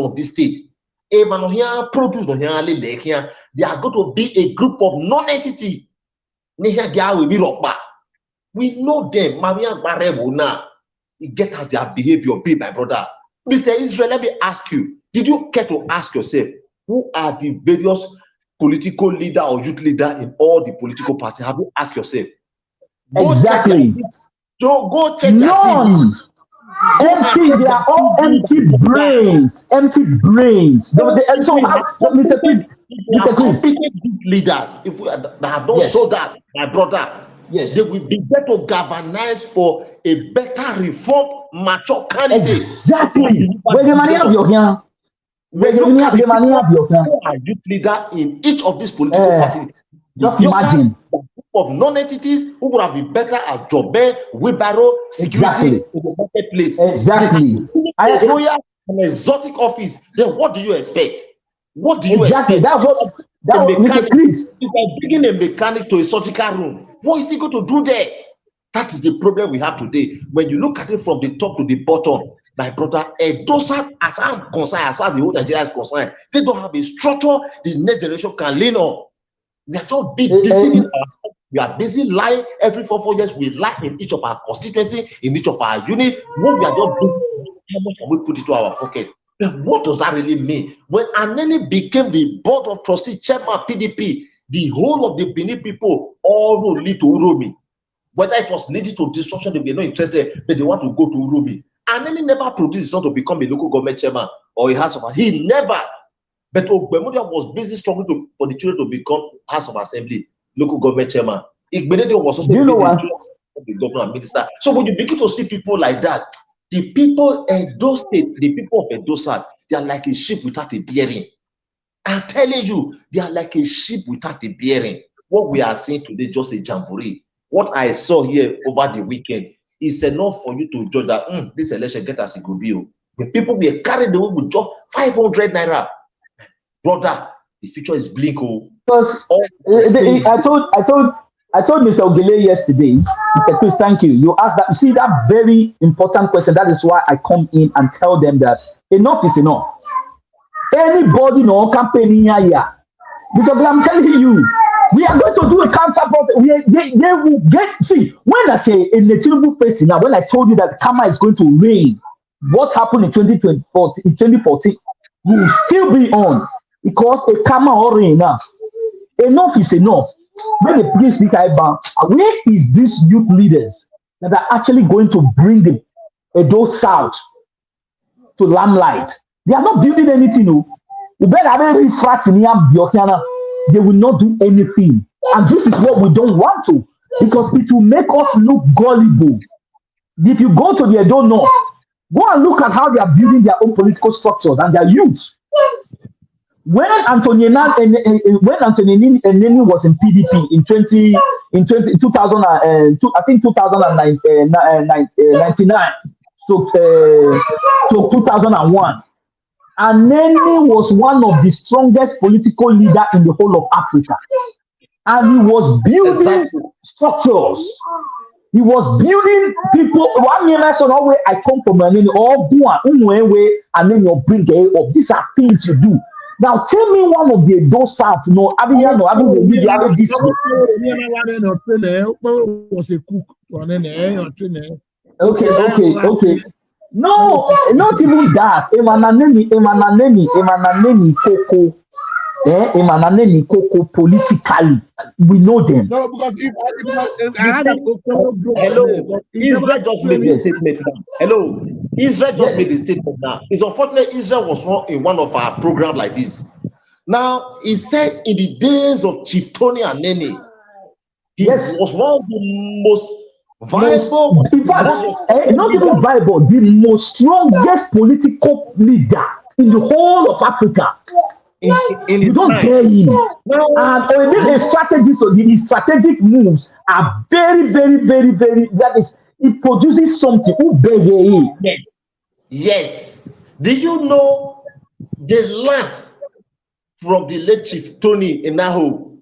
of this state, they are going to be a group of non-entity. We know them. Maria Barevona, you get how their behavior be, my brother. Mr. Israel, let me ask you, did you care to ask yourself, who are the various political leader or youth leader in all the political parties? Have you asked yourself? Exactly. Go check none. Empty, they are all empty brains. Empty brains. So, Mr. Chris, competent leaders, if we that have done so that, my brother, they will be better galvanized for a better reform, mature candidate. Exactly. Where the money of your hand. Where the money of your hand. Youth leader in each of these political parties. Just imagine. Of non-entities who would have been better at job, wheelbarrow, security in the marketplace. Exactly. An exotic office. Then what do you expect? What do you expect? That's what Mr. Chris. If I'm bringing a mechanic to a surgical room, what is he going to do there? That is the problem we have today. When you look at it from the top to the bottom, my brother, those are, as I'm concerned, as far as the whole Nigeria is concerned, they don't have a structure the next generation can lean on. We are just deceiving ourselves. We are busy lying every 4 years. We lie in each of our constituency, in each of our unit. When we are just busy, how much can we put into our pocket? Then what does that really mean? When Aneni became the board of trustees chairman PDP, the whole of the Benin people all will lead to Uromi. Whether it was leading to destruction, they were not interested, but they want to go to Uromi. Aneni never produced his son to become a local government chairman or a house of assembly. He never. But Ogbemudia was busy struggling for the children to become House of Assembly, local government chairman. Igbenede was also the governor and minister. So when you begin to see people like that, the people in Edo State, the people of Edo State, they are like a sheep without a bearing. I'm telling you, they are like a sheep without a bearing. What we are seeing today is just a jamboree. What I saw here over the weekend is enough for you to judge that this election get as it could be. The people were carried away with just 500 naira. Brother, the future is bleak. Because I told Mr. Ogele yesterday, Mr. Chris, thank you. You asked that. You see that very important question. That is why I come in and tell them that enough is enough. Anybody no campaign here, because I'm telling you, we are going to do a counter protest. They will get. See, when I say in the Tinubu person now, when I told you that karma is going to rain, what happened in 2014 will still be on. Because a karma or enough. Enough is enough. When the police think about where is these youth leaders that are actually going to bring the Edo South to limelight? They are not building anything. No. They will not do anything. And this is what we don't want to, because it will make us look gullible. If you go to the Edo North, go and look at how they are building their own political structures and their youth. When Anthony Neni was in PDP in 2000 I think 2099 to 2001, and Neni was one of the strongest political leader in the whole of Africa, and he was building structures. He was building people. One year I saw where I come from, and then all and then you bring up. These are things you do. Now tell me one of the those South, no, I mean, this was a cook. Okay. No, not even that. Emananeni Koko politically. We know them. No, because if I had a hello, Israel just made the statement now. Hello, Israel just made the statement now. It's unfortunate Israel was in one of our programs like this. Now, he said in the days of Chief Tony Aneni, he was one of the most viable, in fact, not even viable, the most strongest political leader in the whole of Africa. You don't dare him. And the strategies, so his strategic moves are very, that is, it produces something. Yes. Do you know the land from the late Chief Tony Enaho?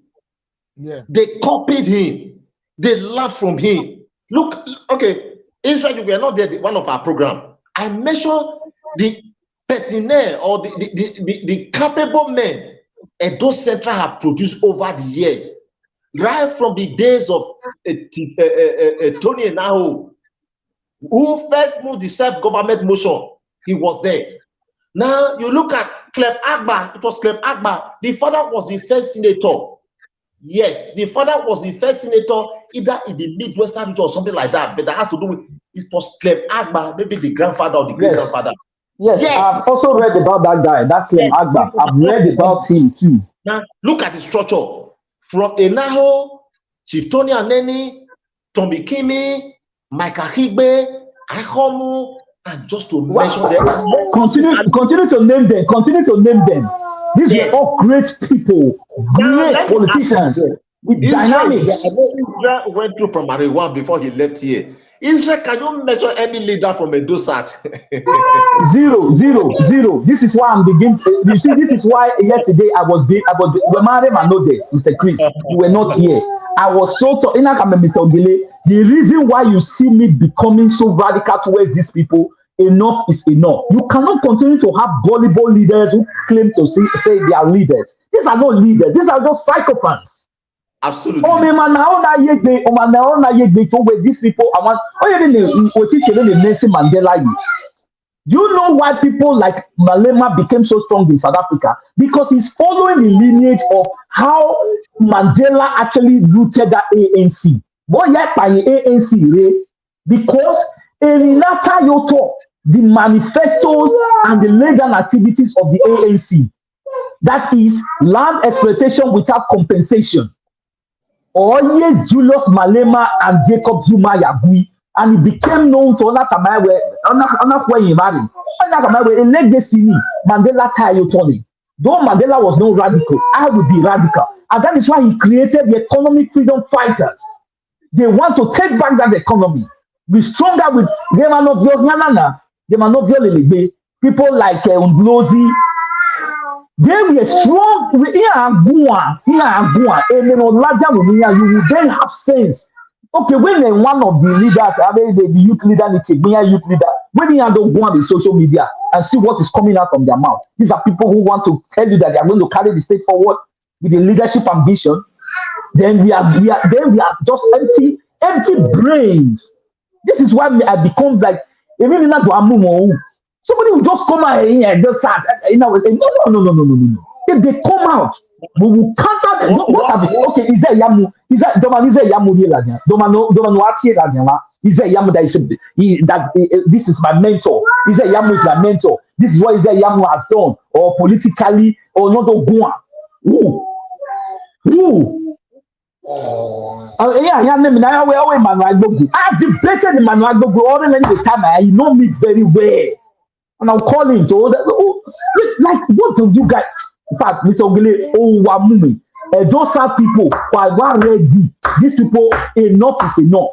Yeah. They copied him. They learned from him. Look, okay, Israel, you were not there, one of our program. I mentioned the personnel or the capable men Edo Central have produced over the years, right from the days of Tony Enaho, who first moved the self-government motion. He was there. Now you look at Clem Agba. It was Clem Agba. The father was the first senator. Yes, the father was the first senator, either in the Midwestern region or something like that. But that has to do with, it was Clem Agba, maybe the grandfather or the great grandfather. Yes, I've also read about that guy, that Clem Agba. I've read about him too. Now look at the structure from Enaho, Chief Tony Aneni, Tommy Kimi, Michael Higbe, Ahomu, and just to mention them. Continue to name them. Continue to name them. These were all great people, great politicians with dynamics. Israel went through primary one before he left here. Israel, can you measure any leader from Edo South? Zero. This is why I'm beginning. You see, this is why yesterday I was Mr. Chris, you were not here. I was so Mr. Ogile. The reason why you see me becoming so radical towards these people, enough is enough. You cannot continue to have gullible leaders who claim to say they are leaders. These are not leaders. These are just psychopaths. Absolutely. These people, Mandela. Do you know why people like Malema became so strong in South Africa? Because he's following the lineage of how Mandela actually rooted that ANC. But yet by the ANC, because in Nata Yoto, the manifestos and the legal activities of the ANC, that is land exploitation without compensation. Or yes, Julius Malema and Jacob Zuma Yabui. And he became known to Onakamawe, a legacy, Mandela Tayotoni. Though Mandela was no radical, I would be radical. And that is why he created the economic freedom fighters. They want to take back that economy. Be stronger with people like Undlozi. They were strong. You will then have sense. Okay, when one of the leaders, the youth leader, youth leader, when you don't go on the social media and see what is coming out from their mouth, these are people who want to tell you that they are going to carry the state forward with a leadership ambition. Then we are just empty brains. This is why I become like somebody will just come out here and just start, no. If they come out, we will counter them. What have it? Okay, is that Yamu? Is that Doman? Is that Yamu here? Doman Wati Lagana? Is that Yamu that this is my mentor? Is that Yamu is my mentor? This is what is that Yamu has done, or politically, or not Oguan? Who? I've debated in Manuel Gogo all the time. You know me very well. And I'll call him to like, what do you guys? In fact, Mr. Ogile, Wamumi, those are people who are ready. These people, enough is enough.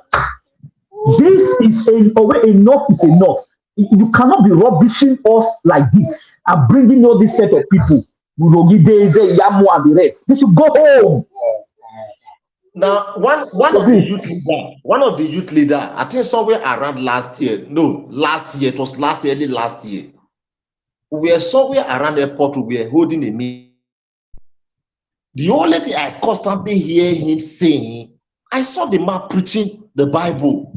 This is enough is enough. You cannot be rubbishing us like this and bringing all this set of people. They should go home. Now, one of the youth leader, I think somewhere around last year. No, last year, it was early last year. We were somewhere around the airport, we were holding a meeting. The only thing I constantly hear him saying, I saw the man preaching the Bible.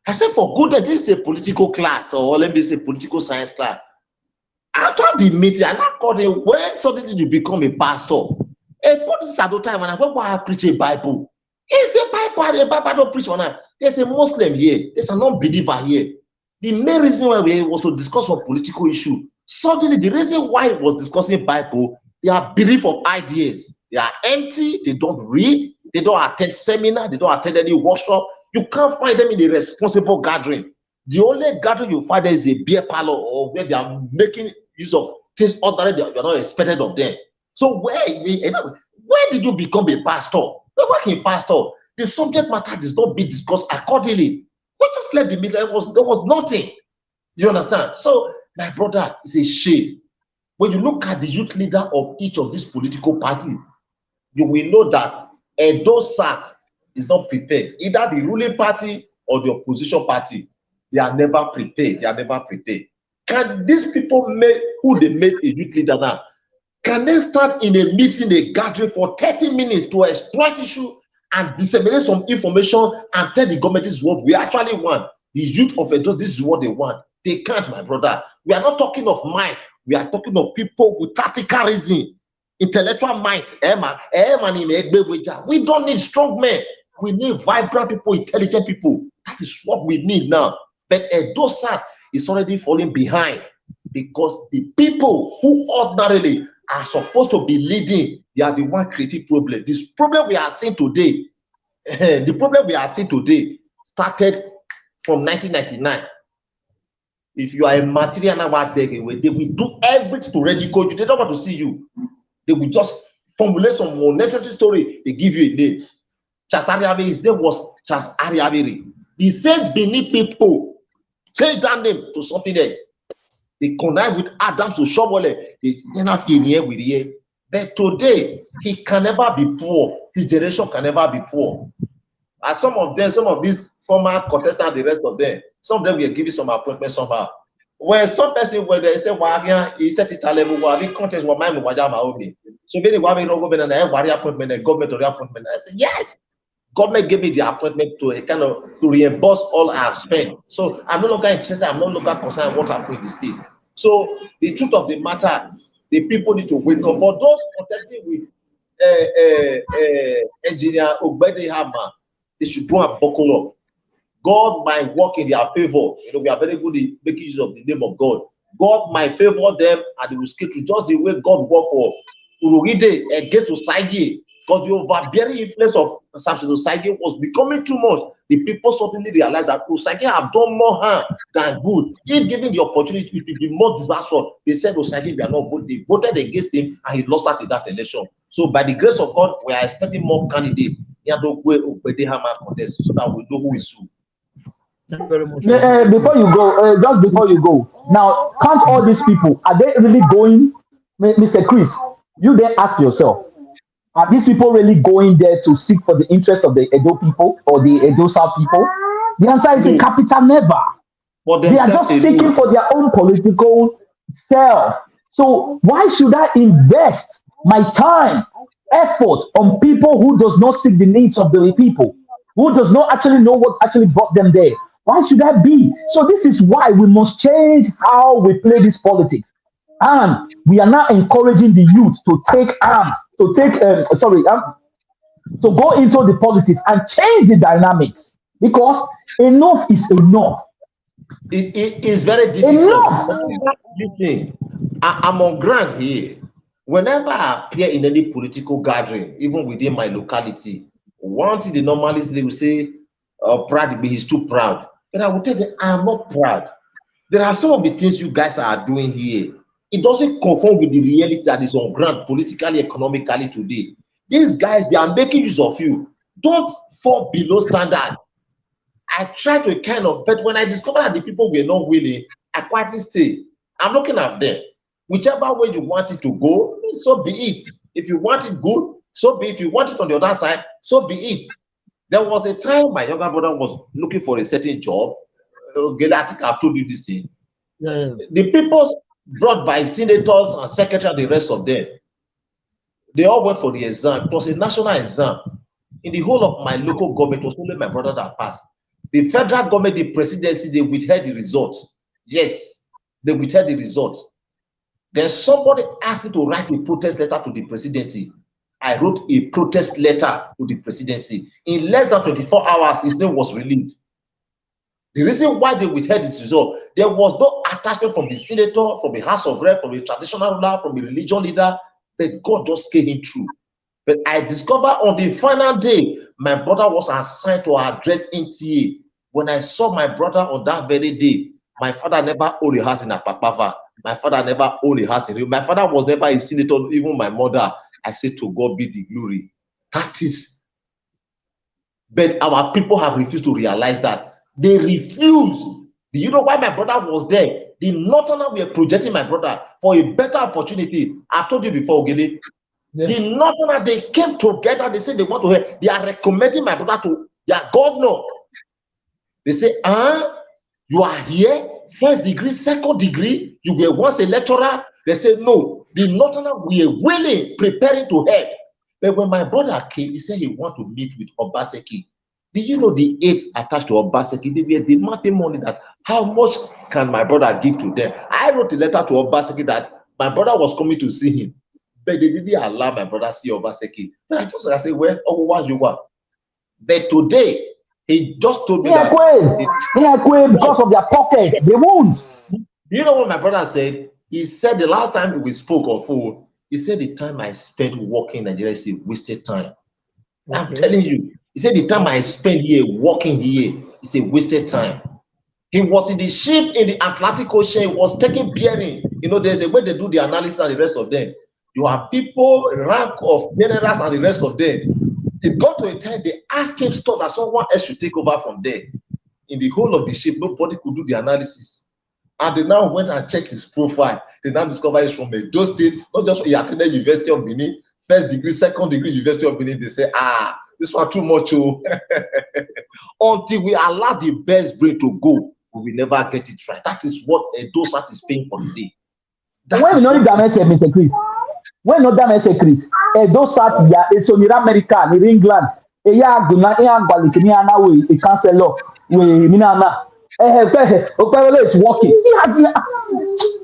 I said, for goodness, this is a political class, or let me say political science class. After the meeting, I now called him, when suddenly you become a pastor? This at the time when I go, why I preach a Bible? It's a Bible, the Bible don't preach on that. There's a Muslim here, there's an unbeliever here. The main reason why we was to discuss a political issue. Suddenly, the reason why it was discussing Bible, their belief of ideas, they are empty, they don't read, they don't attend seminar, they don't attend any workshop. You can't find them in a responsible gathering. The only gathering you find there is a beer parlor or where they are making use of things ordinary that you're not expected of them. So where did you become a pastor? You're working pastor. The subject matter does not be discussed accordingly. We just left the middle. There was nothing. You understand? So, my brother, it's a shame. When you look at the youth leader of each of these political parties, you will know that Edo South is not prepared, either the ruling party or the opposition party. They are never prepared. They are never prepared. Can these people make who they made a youth leader now? Can they stand in a meeting, a gathering for 30 minutes to exploit issue and disseminate some information and tell the government this is what we actually want? The youth of Edo, this is what they want. They can't, my brother. We are not talking of mind. We are talking of people with tactical reason, intellectual minds. We don't need strong men. We need vibrant people, intelligent people. That is what we need now. But Edo South is already falling behind because the people who ordinarily are supposed to be leading, they are the one creating problem. This problem we are seeing today, the problem we are seeing today started from 1999. If you are a material nowadays, they will do everything to ridicule you. They don't want to see you. They will just formulate some unnecessary story. They give you a name. Charles Ariabiri, his name was Charles Ariabiri. The same Benin people change that name to something else. They connive with Adams to Shomole. They never feel here with here. But today, he can never be poor. His generation can never be poor. And some of these former contestants, the rest of them, some of them were given some appointments somehow. When some person, when they say, well, he set it a level, well, he contest what my Maomi. So when they want me to go and I have appointment, a government or appointment, I said, yes. Government gave me the appointment to kind of to reimburse all I have spent. So I'm no longer interested, I'm no longer concerned what happened in the state. So the truth of the matter, the people need to wake up. For those contesting with engineer Ogbede Hammer, they should go and buckle up. God might work in their favor. You know, we are very good in making use of the name of God. God might favor them and they will skate to just the way God worked for Urugide against Osage. Because the overbearing influence of Samson Osage was becoming too much. The people suddenly realized that Osage have done more harm than good. If given the opportunity, it will be more disastrous. They said Osage we are not voted. They voted against him and he lost out in that election. So by the grace of God, we are expecting more candidates. Contest so that we know who is who. Thank you very much. Before you go, just before you go, now count all these people. Are they really going, Mr. Chris? You then ask yourself, are these people really going there to seek for the interest of the Edo people or the Edo South people? The answer is a capital never. They are just seeking for their own political self. So why should I invest my time, effort on people who does not seek the needs of the people, who does not actually know what actually brought them there? Why should that be? So this is why we must change how we play this politics. And we are now encouraging the youth to take arms, to go into the politics and change the dynamics because enough is enough. It is very difficult. Listen, I'm on ground here. Whenever I appear in any political gathering, even within my locality, one thing the normalists they will say, proud, he's too proud. But I will tell them, I am not proud. There are some of the things you guys are doing here. It doesn't conform with the reality that is on ground politically, economically today. These guys, they are making use of you. Don't fall below standard. I try to kind of, but when I discover that the people were not willing, I quietly stay. I'm looking at them. Whichever way you want it to go, so be it. If you want it good, so be it. If you want it on the other side, so be it. There was a time my younger brother was looking for a certain job. I think I've told you this thing. Yeah. The people brought by senators and secretaries and the rest of them, they all went for the exam. It was a national exam. In the whole of my local government, it was only my brother that passed. The federal government, the presidency, they withheld the results. Yes, they withheld the results. Then somebody asked me to write a protest letter to the presidency. I wrote a protest letter to the presidency. In less than 24 hours, his name was released. The reason why they withheld this result, there was no attachment from the senator, from the House of Rep, from the traditional ruler, from the religious leader, but God just came in through. But I discovered on the final day, my brother was assigned to address NTA. When I saw my brother on that very day, my father never owned a house in Apapava. My father never owned a house in Rio. My father was never a senator, even my mother. I said, to God be the glory. That is. But our people have refused to realize that. They refuse. Do you know why my brother was there? The Northerners were projecting my brother for a better opportunity. I've told you before, Ogele. Yeah. The Northerners, they came together. They said they want to help. They are recommending my brother to their governor. They say, You are here, first degree, second degree. You were once a lecturer. They said no. The Northerner were willing, preparing to help. But when my brother came, he said he want to meet with Obaseki. Do you know the aides attached to Obaseki? They were demanding money. That how much can my brother give to them? I wrote a letter to Obaseki that my brother was coming to see him, but they didn't allow my brother see Obaseki. Then I said, well, oh, what you want? But today, he just told me that. Because of their pocket, they won't. You know what my brother said? He said the last time we spoke on phone, he said the time I spent working in Nigeria is a wasted time. Okay. I'm telling you, he said the time I spent here working here is a wasted time. He was in the ship in the Atlantic Ocean, he was taking bearing. You know, there's a way they do the analysis and the rest of them. You have people, rank of generals and the rest of them. It got to a time they asked him stuff that someone else should take over from there. In the whole of the ship, nobody could do the analysis. And they now went and checked his profile. They now discovered he's from Edo State, not just he attended University of Benin, first degree, second degree, University of Benin. They say, this one too much. Oh. Until we allow the best brain to go, we will never get it right. That is what Edo State is paying for today. When you know that message, Mr. Chris, when not that message, Chris, Edo State ya is on America, in England, eya guna eya gbalikini ana we a counselor we minana. Operole is working.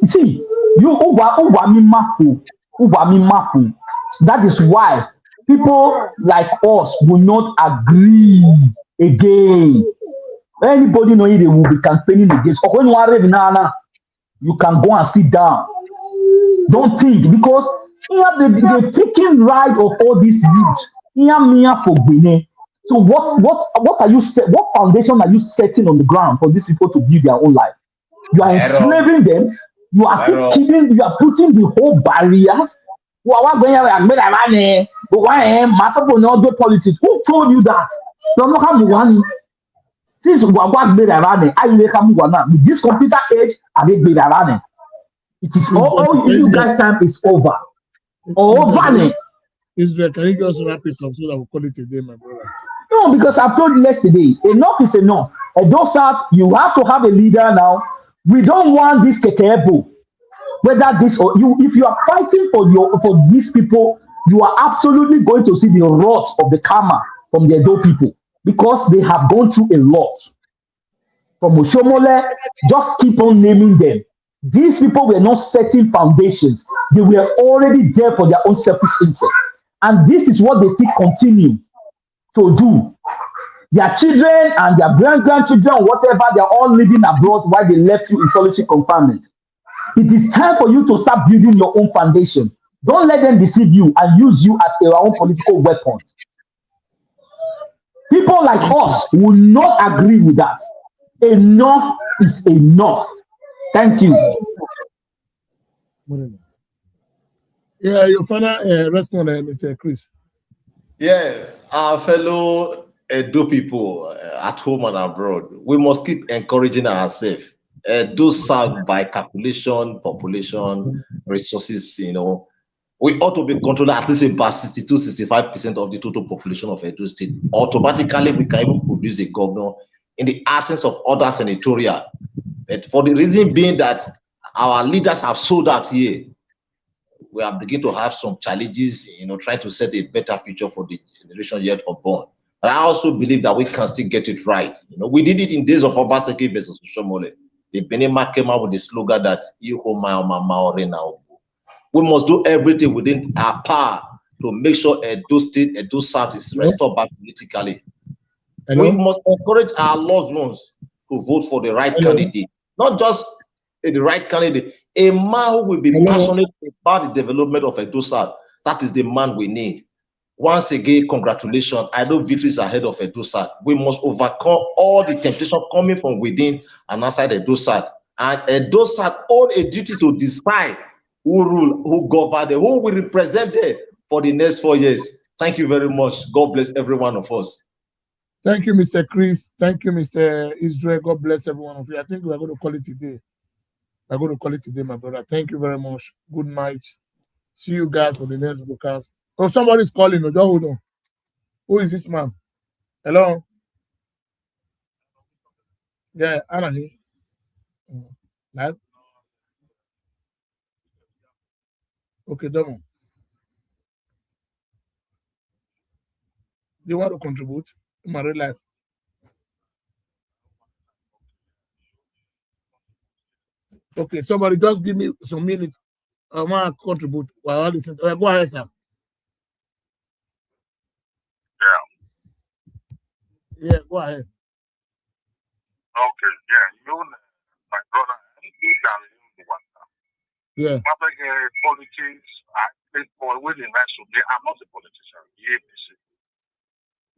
See, you that is why people like us will not agree again. Anybody know they will be campaigning against. You can go and sit down. Don't think because they've taken right of all these youth. So what are you what foundation are you setting on the ground for these people to build their own life? You are enslaving them, you are still killing, you are putting the whole barriers. Politics. Who told you that? This with this computer age, it is all you guys' time is over. Israel, can you just wrap it up so that we'll call it a day, my brother? No, because I've told you yesterday, enough is enough. You have to have a leader now. We don't want this Kekebo. Whether this or you, if you are fighting for these people, you are absolutely going to see the wrath of the karma from the Edo people because they have gone through a lot. From Oshomole, just keep on naming them. These people were not setting foundations. They were already there for their own selfish interest. And this is what they still continue to do. Their children and their grandchildren, whatever, they're all living abroad while they left you in solitary confinement. It is time for you to start building your own foundation. Don't let them deceive you and use you as their own political weapon. People like us will not agree with that. Enough is enough. Thank you. Yeah, your final response, Mr. Chris. Yeah, our fellow Edo people at home and abroad, we must keep encouraging ourselves. Do serve by calculation, population, resources, you know. We ought to be controlling at least about 62-65% of the total population of Edo State. Automatically, we can even produce a governor in the absence of other senatorial. But for the reason being that our leaders have sold out here, we are beginning to have some challenges, you know, trying to set a better future for the generation yet unborn. But I also believe that we can still get it right. You know, we did it in days of Obaseki versus Oshomole. The Benema came out with the slogan that we must do everything within our power to make sure Edo State, Edo South is restored back politically. We must encourage our loved ones to vote for the right candidate, not just the right candidate, a man who will be passionate about the development of Edo South. That is the man we need. Once again, congratulations. I know victory is ahead of Edo South. We must overcome all the temptation coming from within and outside Edo South. And Edo South own a duty to decide who rule, who govern, who will represent them for the next 4 years. Thank you very much. God bless every one of us. Thank you, Mr. Chris. Thank you, Mr. Israel. God bless every one of you. I think we're going to call it today. We're going to call it today, my brother. Thank you very much. Good night. See you guys for the next broadcast. Oh, somebody's calling. No, hold on. Who is this man? Hello? Yeah, Anna here. Like, okay, Domo. You want to contribute in my real life? Okay, somebody just give me some minutes. I want to contribute while I listen. Go ahead, sir. Yeah, go ahead. Okay, yeah, my brother, Yeah. Politics, I think for with the national, I'm not a politician.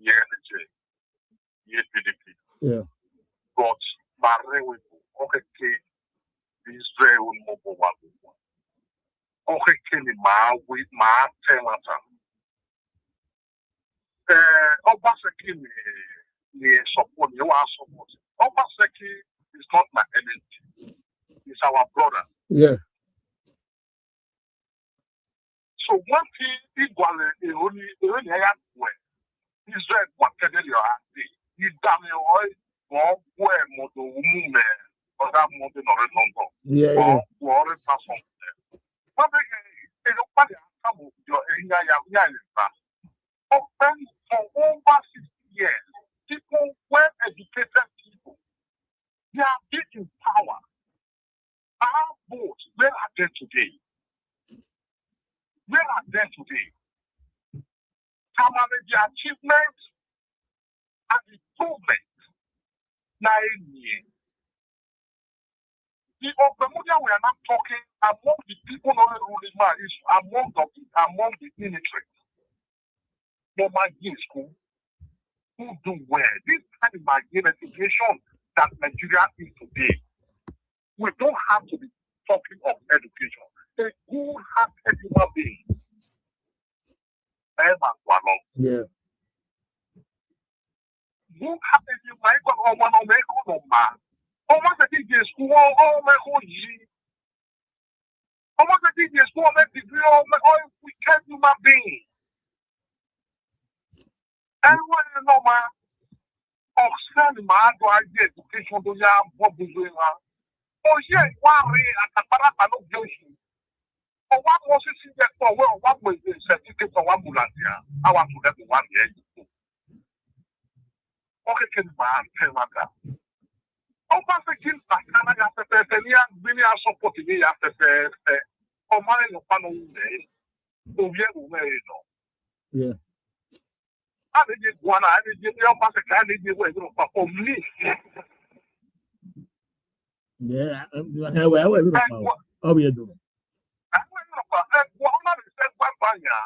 Yeah, PDP. Yeah. But okay, Israel mobile one. Okay, my tenant. Obaseki me support, you are support. Obaseki is not my enemy. He's our brother. Yeah. So one thing, only Israel wanted your auntie. You damn your oil, where Modo Mume, or that Modo or a number. Yeah. Or a person. But nobody come with your area. Open for over 60 years. People, well educated people, they are big in power. Our votes, where are they today? Where are they today? Some of the achievements and improvement. 9 years. The Opemudia we are not talking among the people not ruling man is among the illiterate. No margin school who do well. This kind of margin education that Nigeria is today. We don't have to be talking of education. A good-hearted human being. Yeah. Good-hearted human being. Almost a DJ school, oh my God, almost a DJ school, degree, oh we can't human being. Everyone you know, man, Oxford, man, do I get education to ya, what is doing, man? Oh, yeah, worry, at the Parapa, no joking. Oh, what was it that for? Well, what was the certificate for one bullet here? I want to get 1 year. Okay, can man, tell my God. Oh, but the kids are coming after the support me after the oh, my, no panel, oh, yeah, Yeah. I did one, I did the opposite, I did the way to perform me. Yeah. How we doing? I went up, one of the said, one by ya.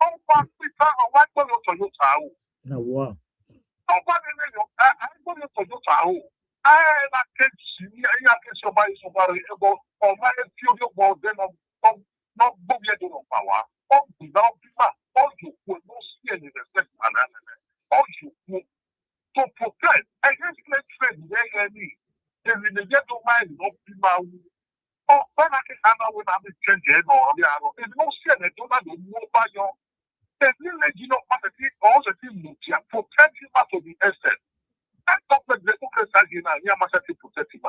Oh, but we found a white one to your town. Now, wow. Oh, but I go to your town. I can't see me, I can somebody about or my future more than not Bobby do no power. Oh, without people, all you will not see any respect, all you will to protect against let's say the enemy. Then in the ghetto mind, not people. Oh, when I can handle when I'm changing or it's no sin, I don't know about your. There's no legitimate party, also team protect him to the essence. That government, the democracy, you must have to protect him.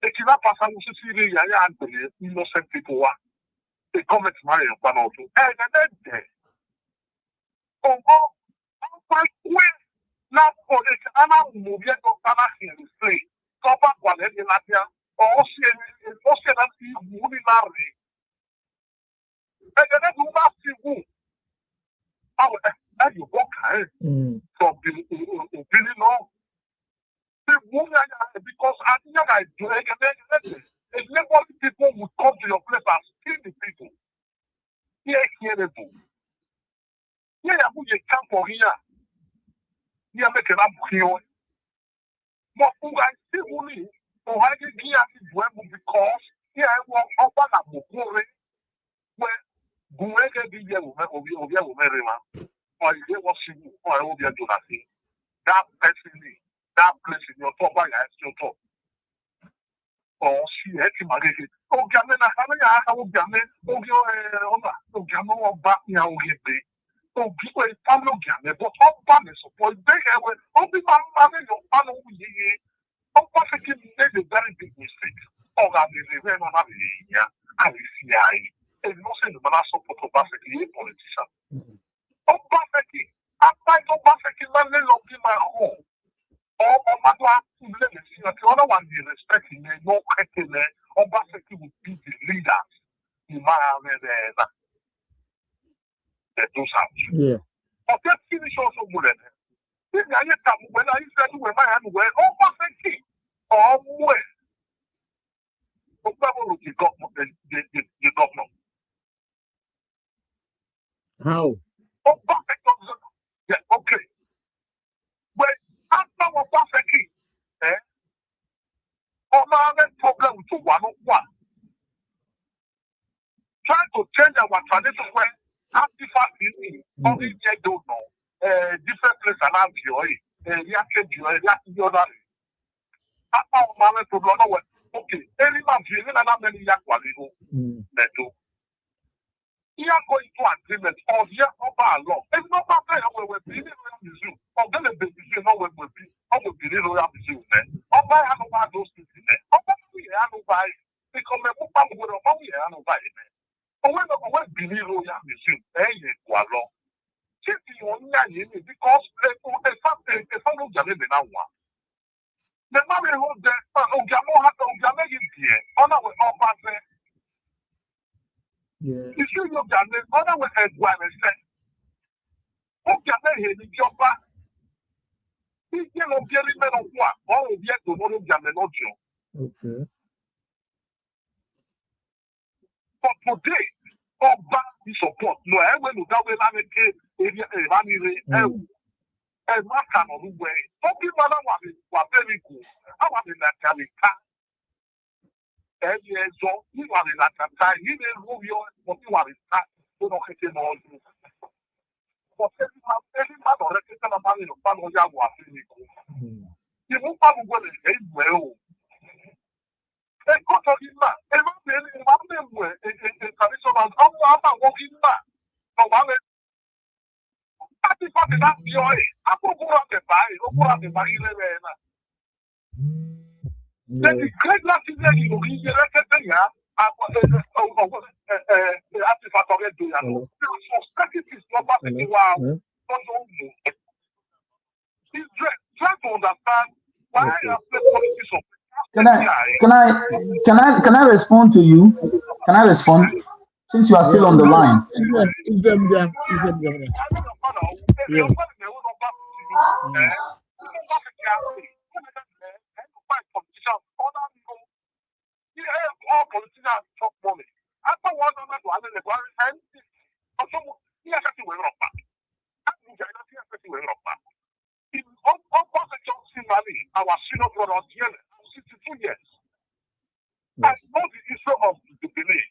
If you not pass on Sicily, innocent people, they come to marry a one or two. And then there. Oh, quite quick. Now, for the Anna movie, Anna here is free. Cover one in Latvia, or Ocean that you would marry. And then you must see who. How you walk from the really long. Because I think I do if nobody people would come to your place and steal the people. Here, yeah, you come for here. Here, make an up here. But who I see only, or I did here because here I walk up on a book where Gumega be here with Merima, or you was you, or I will be a donation. That person, that place in your top, I still talk. Or she had him again. Oh, Gamen, I will Gamen, oh, Gamen, or back me out here. Oh, people, family Gamen, but all families support. They have only my family, your family. Opacity made a very big mistake. Organization on a year, and it's not saying the man support opacity, a politician. Opacity, after opacity, man, they love in my home. Or matter the other one they respect him, no criticism, opacity would be the leaders in my the two house. Yeah. But that finish also good. When I said to my hand, well, opacity, or where? The governor. How? Yeah, okay. But after what perfectly, problem to one. Trying to change our tradition where artifacts is only they don't know. Different place around you, after one problem, okay, any man feeling another many young one they do. You are going to agreement or here over law. It's not that way we're being royal museum. Or then the museum, no one will be, or will be royal museum. Or by hand over those things in there. Or we hand over it. Because we put up with a we hand over it. Or when we be royal museum, you are law. Because a family Jamaican now one. The man who the Ojamo had Ojamo here, on our offer. Yeah. You see your Jamaican, on our head, one and said, Ojamo in Joppa. He cannot get rid of what, all of yet to know Jamaican. Okay. But today, all back the support. No, I went to that way, and what kind of way? Some people were very good. I was in that Calica. And yes, so you are in that time. You didn't move your, but you are in that. You don't get it all. But every man already tell a man in the family was very good. You move up with it well. And go to him back. And one day, a traditional, I'm walking back. No, one Ati fati na joy. Ako pura te bai. O pura te bai le na. The great last thing you know, you get it ya. Ako ati fati get do ya. So sacrifice no ba te wow. He's trying to understand why I play politics of. Can I respond to you? Can I respond? Since you are still on the line. Is them there? Yeah. Our senior brother, 62 years. I know the issue of the belief.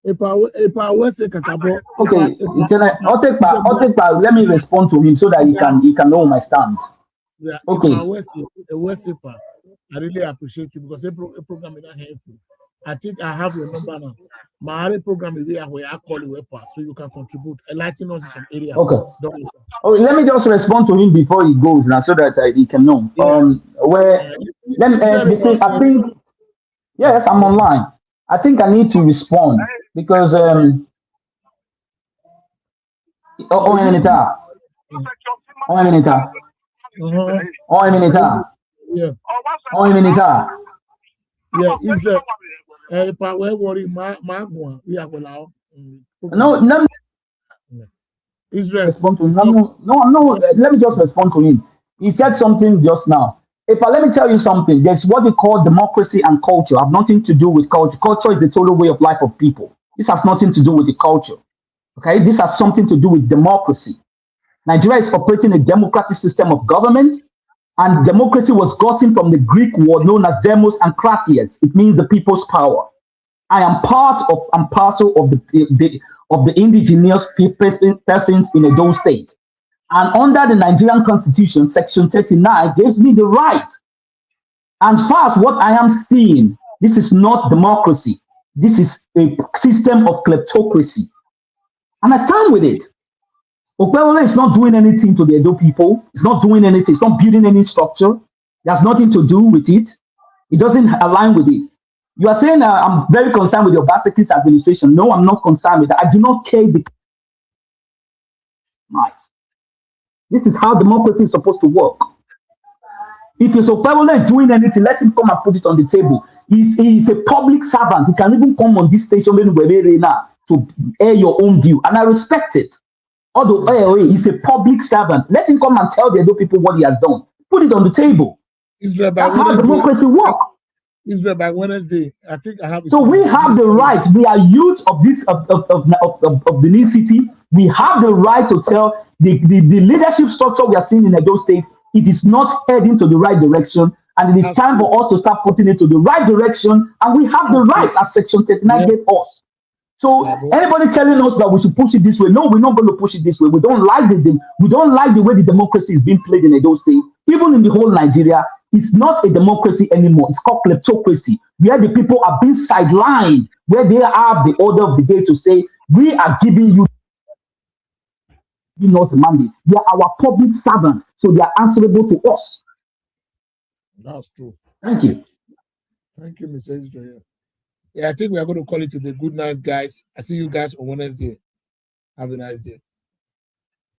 If I was a Kakabo, Okay, I'll take back. Let me respond to him so that he can know my stand. Yeah, Okay. I really appreciate you because the program is not helpful. I think I have your number now. My other program is where I call you so you can contribute, enlighten us in some area. Okay. Let me just respond to him before he goes now so that he can know. I think yes, I'm online. I think I need to respond because if I were worried, my we are allowed. No, let me respond to him. No, let me just respond to him. He said something just now. Let me tell you something. There's what we call democracy and culture. Have nothing to do with culture. Culture is the total way of life of people. This has nothing to do with the culture. Okay, this has something to do with democracy. Nigeria is operating a democratic system of government, and democracy was gotten from the Greek word known as demos and kraties. It means the people's power. I am part of and parcel of the indigenous persons in Edo State. And under the Nigerian Constitution, Section 39 gives me the right. As far as what I am seeing, this is not democracy. This is a system of kleptocracy. And I stand with it. Okwewole is not doing anything to the Edo people. It's not doing anything. It's not building any structure. It has nothing to do with it. It doesn't align with it. You are saying I'm very concerned with your Obaseki administration. No, I'm not concerned with that. I do not care. This is how democracy is supposed to work. If Okwewole is doing anything, let him come and put it on the table. He's a public servant. He can even come on this station to air your own view. And I respect it. Although he's a public servant, let him come and tell the Edo people what he has done. Put it on the table. That's how democracy works. Israel by Wednesday. I think I have. So we have the right. We are youth of this of Benin City. We have the right to tell the leadership structure we are seeing in Edo State. It is not heading to the right direction, and it is time for us to start putting it to the right direction. And we have the right, as Section 39 gave us. So anybody telling us that we should push it this way, no, we're not going to push it this way. We don't like the way the democracy is being played in Edo State, even in the whole Nigeria. It's not a democracy anymore. It's called kleptocracy, where the people are being sidelined, where they have the order of the day to say, we are giving you not the mandate. They are our public servants, so they are answerable to us. That's true. Thank you. Thank you, Mr. Israel. Yeah, I think we are going to call it today. Good night, guys. I see you guys on Wednesday. Have a nice day.